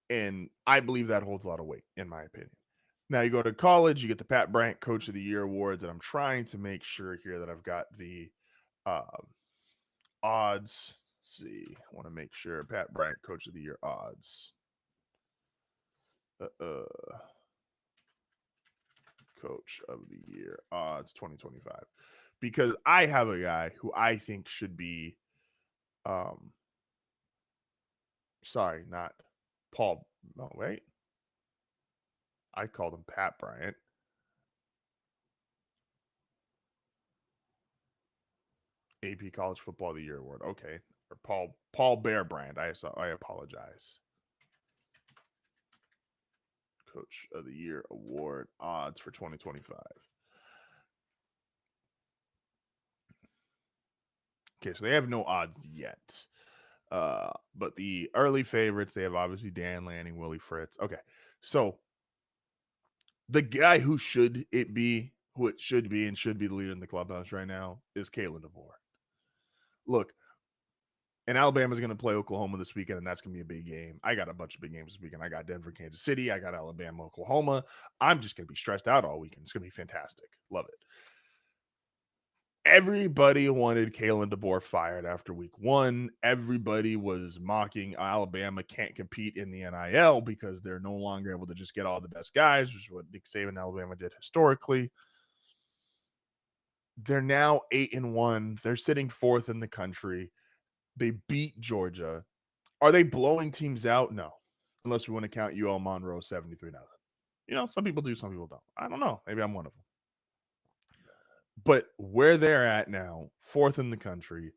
And I believe that holds a lot of weight, in my opinion. Now you go to college, you get the Pat Bryant Coach of the Year awards, and I'm trying to make sure here that I've got the odds. Let's see. I want to make sure Pat Bryant Coach of the Year odds. Coach of the Year odds 2025. Because I have a guy who I think should be sorry, not Paul. No, wait. I called him Pat Bryant. AP College Football of the Year award. Okay. Or Paul Bear Bryant. I apologize. Coach of the Year award odds for 2025. Okay, so they have no odds yet. But the early favorites, they have obviously Dan Lanning, Willie Fritz. Okay. So the guy who it should be and should be the leader in the clubhouse right now is Kalen DeBoer. Look, and Alabama's going to play Oklahoma this weekend, and that's going to be a big game. I got a bunch of big games this weekend. I got Denver, Kansas City. I got Alabama, Oklahoma. I'm just going to be stressed out all weekend. It's going to be fantastic. Love it. Everybody wanted Kalen DeBoer fired after week 1. Everybody was mocking Alabama can't compete in the NIL because they're no longer able to just get all the best guys, which is what Nick Saban and Alabama did historically. They're now 8-1. They're sitting 4th in the country. They beat Georgia. Are they blowing teams out? No. Unless we want to count UL Monroe 73-0. Some people do, some people don't. I don't know. Maybe I'm one of them. But where they're at now, 4th in the country,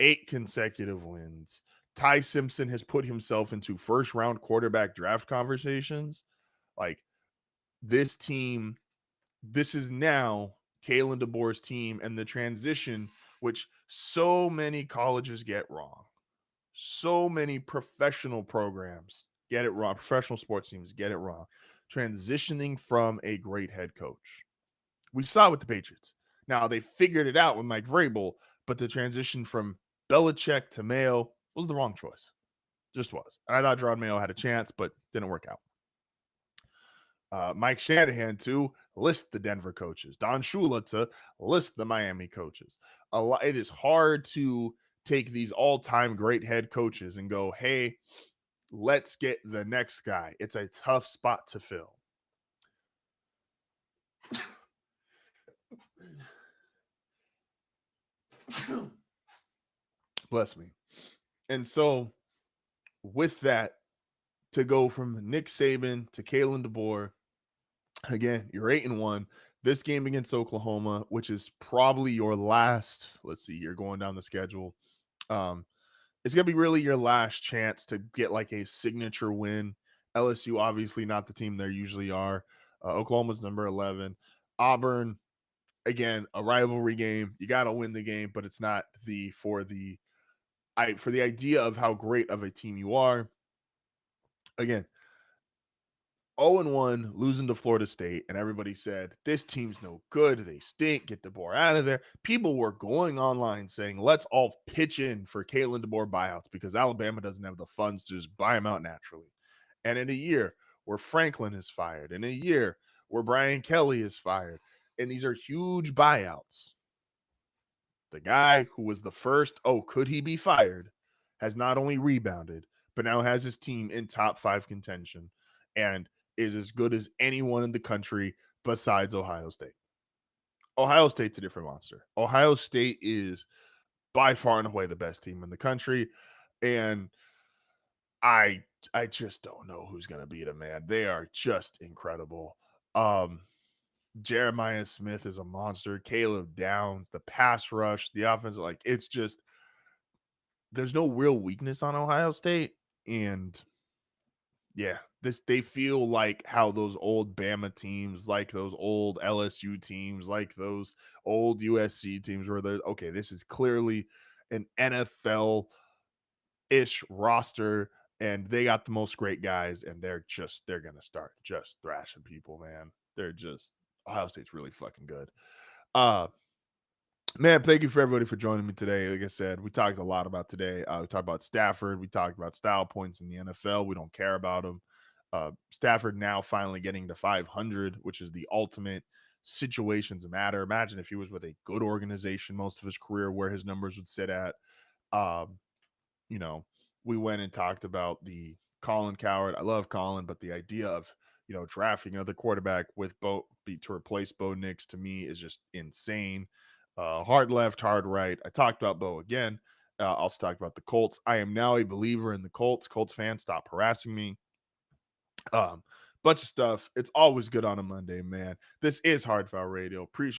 8 consecutive wins. Ty Simpson has put himself into first-round quarterback draft conversations. Like, this team, this is now Kalen DeBoer's team, and the transition, which so many colleges get wrong. So many professional programs get it wrong. Professional sports teams get it wrong. Transitioning from a great head coach. We saw it with the Patriots. Now, they figured it out with Mike Vrabel, but the transition from Belichick to Mayo was the wrong choice. Just was. And I thought Gerard Mayo had a chance, but didn't work out. Mike Shanahan to list the Denver coaches. Don Shula to list the Miami coaches. It is hard to take these all-time great head coaches and go, hey, let's get the next guy. It's a tough spot to fill. Bless me. And so with that, to go from Nick Saban to Kalen DeBoer, again, you're 8-1. This game against Oklahoma, which is probably your last, let's see, you're going down the schedule. It's going to be really your last chance to get like a signature win. LSU, obviously not the team they usually are. Oklahoma's number 11. Auburn, again, a rivalry game. You got to win the game, but it's not for the idea of how great of a team you are. Again, 0-1, losing to Florida State, and everybody said, this team's no good. They stink. Get DeBoer out of there. People were going online saying, let's all pitch in for Kalen DeBoer buyouts because Alabama doesn't have the funds to just buy him out naturally. And in a year where Franklin is fired, in a year where Brian Kelly is fired, and these are huge buyouts, the guy who was the first, could he be fired, has not only rebounded, but now has his team in top 5 contention and is as good as anyone in the country besides Ohio State. Ohio State's a different monster. Ohio State is by far and away the best team in the country. And I just don't know who's going to beat them, man. They are just incredible. Jeremiah Smith is a monster. Caleb Downs, the pass rush, the offense, it's just there's no real weakness on Ohio State. And yeah, they feel like how those old Bama teams, like those old LSU teams, like those old USC teams where they're okay, this is clearly an NFL ish roster, and they got the most great guys, and they're gonna start just thrashing people, man. They're just Ohio State's really fucking good. Uh Man, thank you for everybody for joining me today. Like I said, we talked a lot about today. We talked about Stafford. We talked about style points in the NFL. We don't care about them. Stafford now finally getting to 500, which is the ultimate situations matter. Imagine if he was with a good organization most of his career, where his numbers would sit at. Um, you know, we went and talked about the Colin Coward. I love Colin, but the idea of drafting another quarterback with to replace Bo Nix to me is just insane. Hard left, hard right. I talked about Bo again. Also talked about the Colts. I am now a believer in the Colts. Colts fans, stop harassing me. Um, Bunch of stuff. It's always good on a Monday, man. This is HardFoul Radio. Appreciate